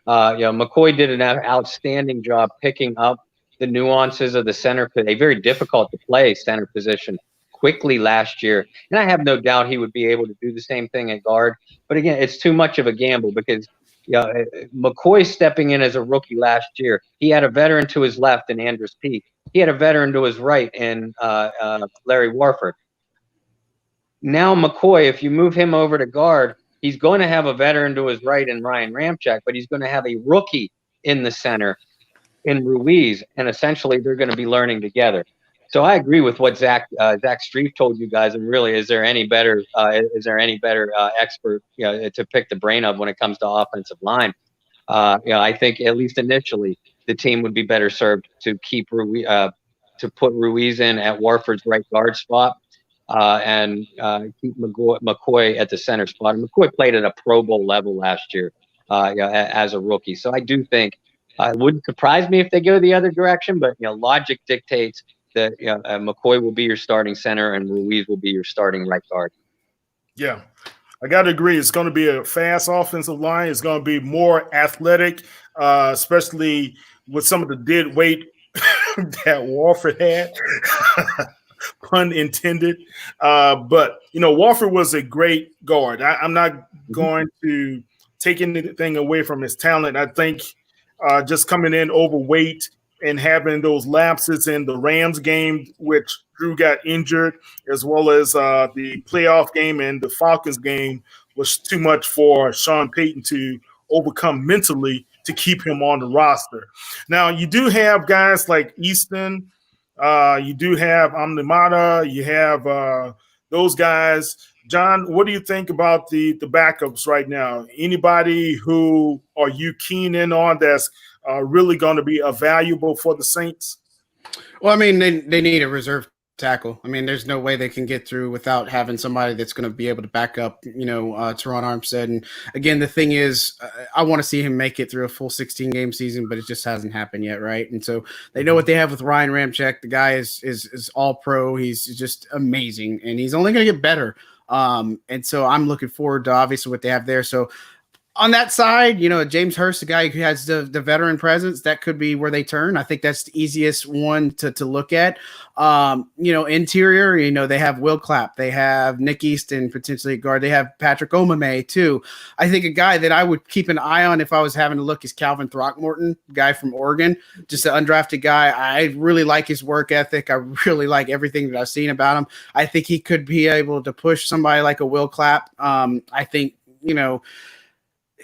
McCoy did an outstanding job picking up the nuances of the center, a very difficult to play center position quickly last year. And I have no doubt he would be able to do the same thing at guard. But again, it's too much of a gamble because McCoy stepping in as a rookie last year, he had a veteran to his left in Andrus Peak. He had a veteran to his right in Larry Warford. Now McCoy, if you move him over to guard, he's going to have a veteran to his right in Ryan Ramczyk, but he's going to have a rookie in the center in Ruiz, and essentially they're going to be learning together. So I agree with what Zach Strief told you guys. And really, is there any better expert to pick the brain of when it comes to offensive line? I think at least initially the team would be better served to keep to put Ruiz in at Warford's right guard spot and keep McCoy at the center spot. And McCoy played at a Pro Bowl level last year. as a rookie. So I do think it wouldn't surprise me if they go the other direction, but logic dictates that McCoy will be your starting center and Ruiz will be your starting right guard. Yeah, I got to agree. It's going to be a fast offensive line. It's going to be more athletic, especially with some of the dead weight that Warford had. Pun intended. But, Warford was a great guard. I'm not going to take anything away from his talent. I think just coming in overweight and having those lapses in the Rams game, which Drew got injured, as well as the playoff game and the Falcons game, was too much for Sean Payton to overcome mentally to keep him on the roster. Now, you do have guys like Easton. You do have Amnimata. You have those guys. John, what do you think about the backups right now? Anybody who are you keen in on that's really going to be valuable for the Saints? Well, I mean, they need a reserve tackle. I mean, there's no way they can get through without having somebody that's going to be able to back up, Teron Armstead. And again, the thing is, I want to see him make it through a full 16-game season, but it just hasn't happened yet, right? And so they know what they have with Ryan Ramczyk. The guy is all pro. He's just amazing, and he's only going to get better. And so I'm looking forward to obviously what they have there. So on that side, James Hurst, the guy who has the veteran presence, that could be where they turn. I think that's the easiest one to look at. Interior, they have Will Clapp, they have Nick Easton, potentially at guard. They have Patrick Omame too. I think a guy that I would keep an eye on if I was having to look is Calvin Throckmorton, guy from Oregon, just an undrafted guy. I really like his work ethic. I really like everything that I've seen about him. I think he could be able to push somebody like a Will Clapp. I think,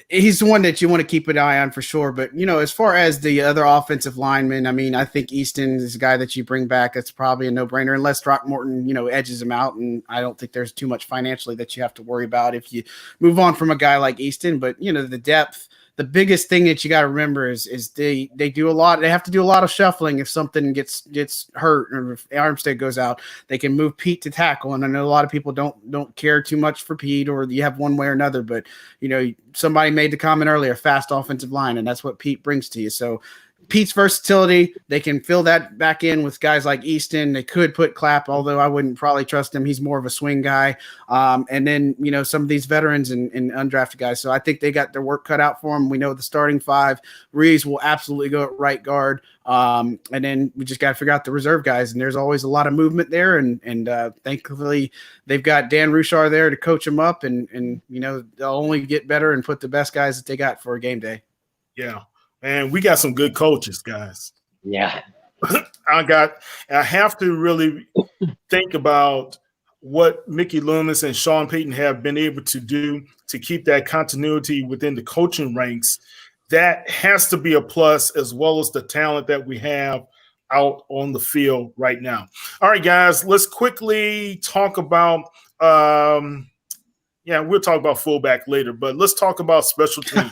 he's the one that you want to keep an eye on for sure. But, as far as the other offensive linemen, I mean, I think Easton is a guy that you bring back. That's probably a no-brainer unless Throckmorton, edges him out. And I don't think there's too much financially that you have to worry about if you move on from a guy like Easton. But, the depth, the biggest thing that you got to remember is they do a lot. They have to do a lot of shuffling if something gets hurt or if Armstead goes out. They can move Pete to tackle, and I know a lot of people don't care too much for Pete, or you have one way or another. But somebody made the comment earlier, fast offensive line, and that's what Pete brings to you. So Pete's versatility, they can fill that back in with guys like Easton. They could put Clapp, although I wouldn't probably trust him. He's more of a swing guy. And then, some of these veterans and undrafted guys. So I think they got their work cut out for them. We know the starting five. Reeves will absolutely go at right guard. And then we just got to figure out the reserve guys. And there's always a lot of movement there. And thankfully, they've got Dan Rushar there to coach them up. And they'll only get better and put the best guys that they got for a game day. Yeah. And we got some good coaches, guys. Yeah. I have to really think about what Mickey Loomis and Sean Payton have been able to do to keep that continuity within the coaching ranks. That has to be a plus, as well as the talent that we have out on the field right now. All right, guys, let's quickly talk about we'll talk about fullback later, but let's talk about special teams.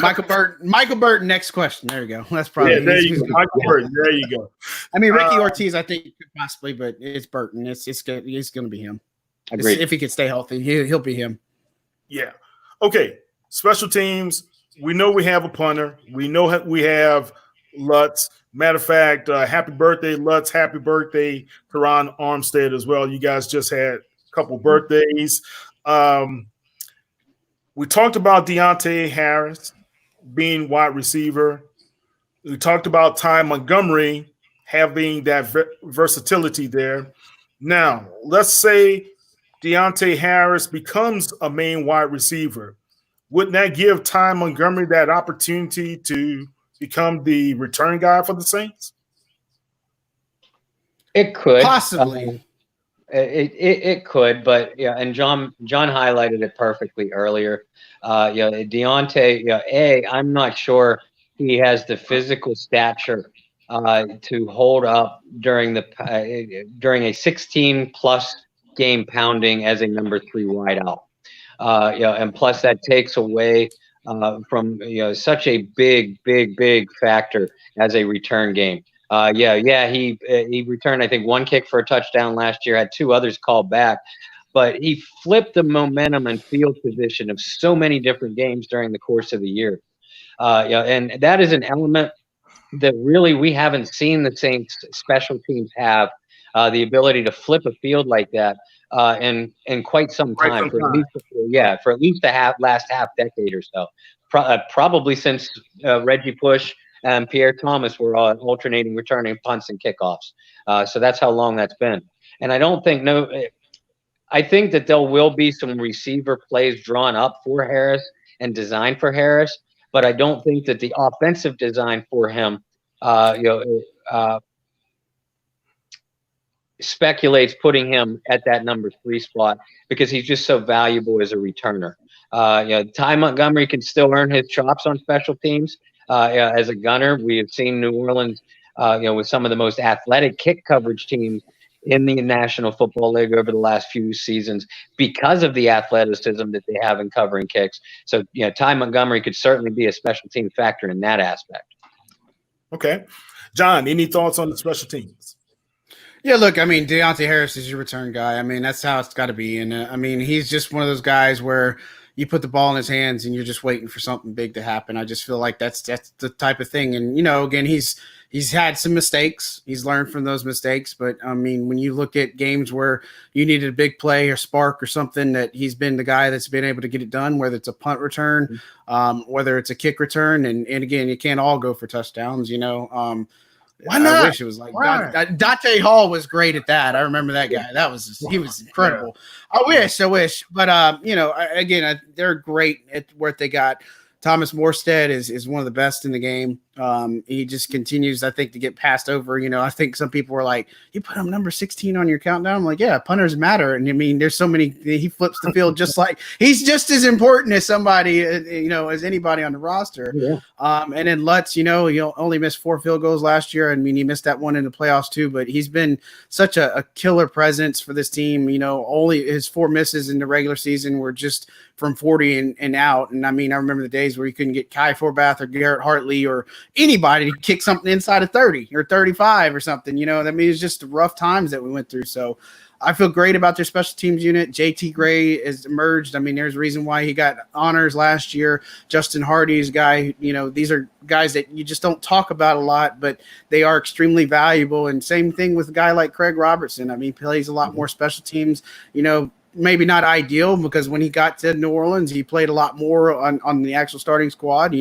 Michael Burton, next question. There you go. That's probably there you go. Michael Burton. There you go. I mean, Ricky Ortiz, I think could possibly, but it's Burton. It's going to be him. If he can stay healthy, he'll be him. Yeah. Okay. Special teams. We know we have a punter. We know we have Lutz. Matter of fact, happy birthday, Lutz. Happy birthday, Teron Armstead as well. You guys just had a couple birthdays. We talked about Deontay Harris being wide receiver. We talked about Ty Montgomery having that versatility there. Now, let's say Deontay Harris becomes a main wide receiver. Wouldn't that give Ty Montgomery that opportunity to become the return guy for the Saints? It could. Possibly. It could, but and John highlighted it perfectly earlier. Deontay, I'm not sure he has the physical stature to hold up during a 16+ game pounding as a number 3 wideout. And plus that takes away from such a big factor as a return game. He returned, I think, 1 kick for a touchdown last year, had 2 others called back. but he flipped the momentum and field position of so many different games during the course of the year. And that is an element that really we haven't seen the Saints special teams have, the ability to flip a field like that in quite some time, for at least the last half decade or so, probably since Reggie Bush and Pierre Thomas were alternating returning punts and kickoffs. So that's how long that's been. And I think that there will be some receiver plays drawn up for Harris and designed for Harris, but I don't think that the offensive design for him, speculates putting him at that number 3 spot because he's just so valuable as a returner. Ty Montgomery can still earn his chops on special teams as a gunner. We have seen New Orleans, with some of the most athletic kick coverage teams in the National Football League over the last few seasons because of the athleticism that they have in covering kicks. So, Ty Montgomery could certainly be a special team factor in that aspect. Okay. John, any thoughts on the special teams? Yeah, look, I mean, Deontay Harris is your return guy. I mean, that's how it's got to be. And, he's just one of those guys where you put the ball in his hands and you're just waiting for something big to happen. I just feel like that's the type of thing. And, again, he's had some mistakes. He's learned from those mistakes. But, when you look at games where you needed a big play or spark or something, that he's been the guy that's been able to get it done, whether it's a punt return, whether it's a kick return. And again, you can't all go for touchdowns, Why not? I wish it was like Dante Hall was great at that. I remember that guy. He was incredible. Yeah. I wish. But again, they're great at what they got. Thomas Morstead is one of the best in the game. He just continues, I think, to get passed over. I think some people were like, you put him number 16 on your countdown. I'm like, yeah, punters matter. And there's so many, he flips the field just like he's just as important as somebody, as anybody on the roster. Yeah. And then Lutz, he only missed 4 field goals last year. He missed that one in the playoffs too, but he's been such a killer presence for this team. Only his 4 misses in the regular season were just from 40 and out. And I remember the days where you couldn't get Kai Forbath or Garrett Hartley or anybody to kick something inside of 30 or 35 or something. It's just rough times that we went through. So I feel great about their special teams unit. JT Gray has emerged. There's a reason why he got honors last year. Justin Hardy's guy, these are guys that you just don't talk about a lot, but they are extremely valuable. And same thing with a guy like Craig Robertson. He plays a lot more special teams, maybe not ideal because when he got to New Orleans, he played a lot more on the actual starting squad.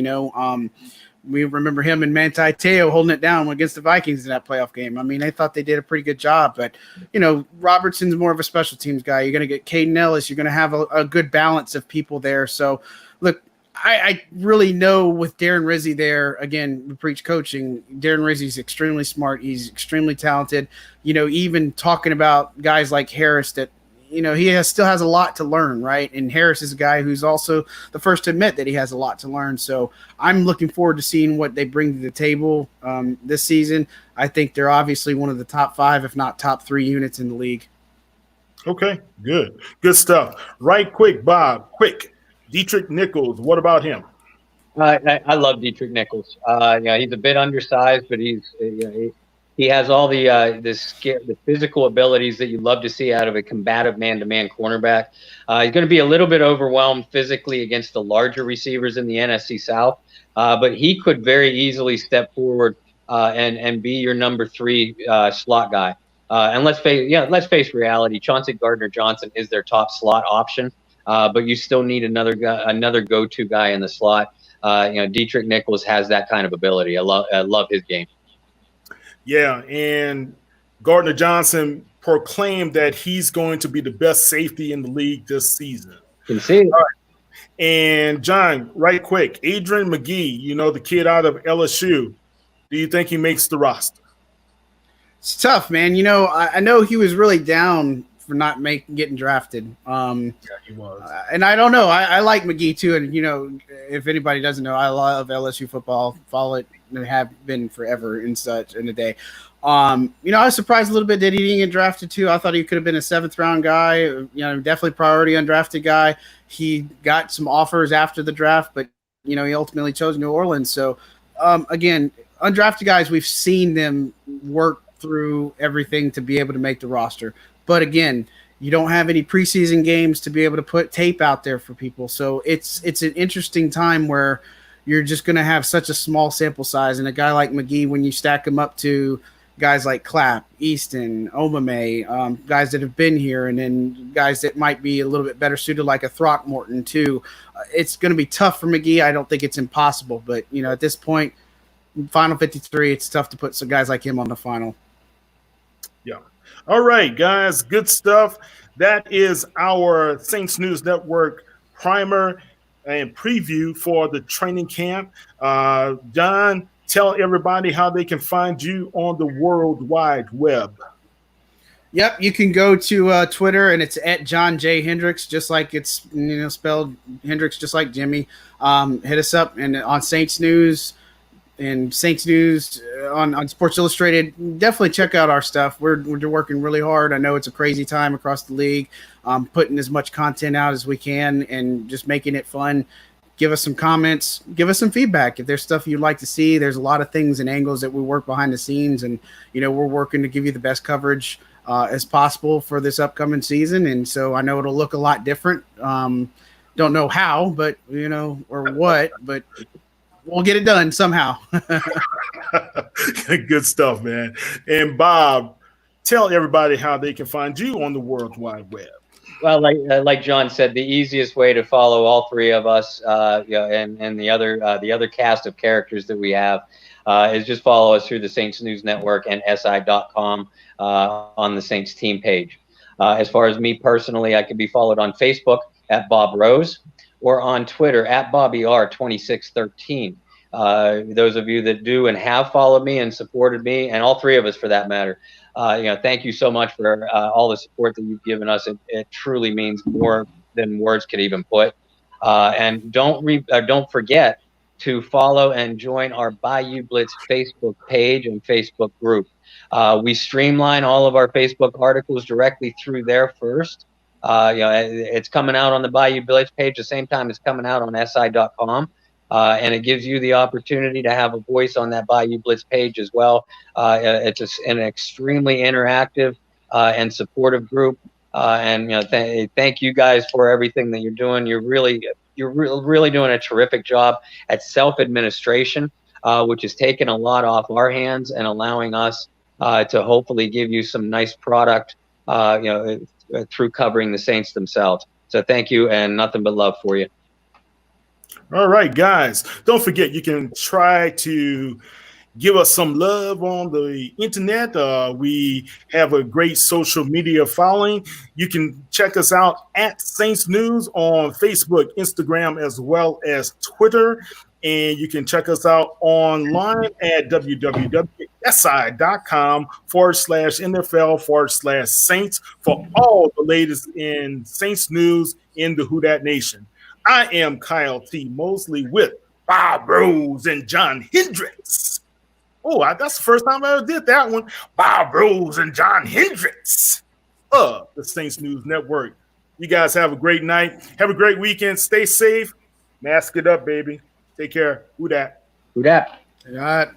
We remember him and Manti Te'o holding it down against the Vikings in that playoff game. They thought they did a pretty good job, but Robertson's more of a special teams guy. You're going to get Caden Ellis. You're going to have a good balance of people there. So look, I really know with Darren Rizzi there, again, we preach coaching. Darren Rizzi's extremely smart. He's extremely talented. Even talking about guys like Harris that, he still has a lot to learn, right? And Harris is a guy who's also the first to admit that he has a lot to learn. So I'm looking forward to seeing what they bring to the table this season. I think they're obviously one of the top 5, if not top 3 units in the league. Okay, good stuff. Right quick, Bob, Dietrich Nichols, what about him? I love Dietrich Nichols. He's a bit undersized, but he has all the physical abilities that you love to see out of a combative man-to-man cornerback. He's going to be a little bit overwhelmed physically against the larger receivers in the NFC South, but he could very easily step forward and be your number 3 slot guy. And let's face reality. Chauncey Gardner-Johnson is their top slot option, but you still need another go-to guy in the slot. Dietrich Nichols has that kind of ability. I love his game. Yeah, and Gardner-Johnson proclaimed that he's going to be the best safety in the league this season. Can see it. All right. And John, right quick, Adrian McGee, the kid out of LSU, do you think he makes the roster? It's tough, man. I know he was really down for not getting drafted. Yeah, he was. And I don't know. I like McGee too. And if anybody doesn't know, I love LSU football. Follow it and have been forever in the day. I was surprised a little bit that he didn't get drafted too. I thought he could have been a 7th round guy. Definitely priority undrafted guy. He got some offers after the draft, but he ultimately chose New Orleans. So again, undrafted guys, we've seen them work through everything to be able to make the roster. But again, You don't have any preseason games to be able to put tape out there for people. So it's an interesting time where you're just going to have such a small sample size. And a guy like McGee, when you stack him up to guys like Clapp, Easton, Omame, guys that have been here, and then guys that might be a little bit better suited like a Throckmorton too, it's going to be tough for McGee. I don't think it's impossible, but at this point, Final 53, it's tough to put some guys like him on the final. Yeah. All right, guys, good stuff. That is our Saints News Network primer and preview for the training camp. John, tell everybody how they can find you on the World Wide Web. Yep, you can go to Twitter, and it's at John J. Hendricks, just like it's spelled Hendricks, just like Jimmy. Hit us up and on Saints News and Saints News on Sports Illustrated. Definitely check out our stuff. We're working really hard. I know it's a crazy time across the league, putting as much content out as we can and just making it fun. Give us some comments. Give us some feedback. If there's stuff you'd like to see, there's a lot of things and angles that we work behind the scenes, and we're working to give you the best coverage as possible for this upcoming season. And so I know it'll look a lot different. Don't know how, but or what, but we'll get it done somehow. Good stuff, man. And Bob, tell everybody how they can find you on the World Wide Web. Well, like John said, the easiest way to follow all three of us, and the other cast of characters that we have, is just follow us through the Saints News Network and SI.com on the Saints team page. As far as me personally, I can be followed on Facebook at Bob Rose or on Twitter at BobbyR2613. Those of you that do and have followed me and supported me, and all three of us for that matter, thank you so much for all the support that you've given us. It truly means more than words could even put. And don't forget to follow and join our Bayou Blitz Facebook page and Facebook group. We streamline all of our Facebook articles directly through there first. It's coming out on the Bayou Blitz page the same time it's coming out on SI.com. And it gives you the opportunity to have a voice on that Bayou Blitz page as well. It's an extremely interactive and supportive group. Thank you guys for everything that you're doing. You're really doing a terrific job at self-administration, which has taken a lot off our hands and allowing us to hopefully give you some nice product, through covering the Saints themselves. So thank you, and nothing but love for you. All right, guys, don't forget you can try to give us some love on the internet. We have a great social media following. You can check us out at Saints News on Facebook, Instagram, as well as Twitter. And you can check us out online at www.si.com/NFL/Saints for all the latest in Saints news in the Who Dat Nation. I am Kyle T. Mosley with Bob Rose and John Hendricks. Oh, that's the first time I ever did that one. Bob Rose and John Hendricks of the Saints News Network. You guys have a great night. Have a great weekend. Stay safe. Mask it up, baby. Take care. Who dat? Who dat? All right.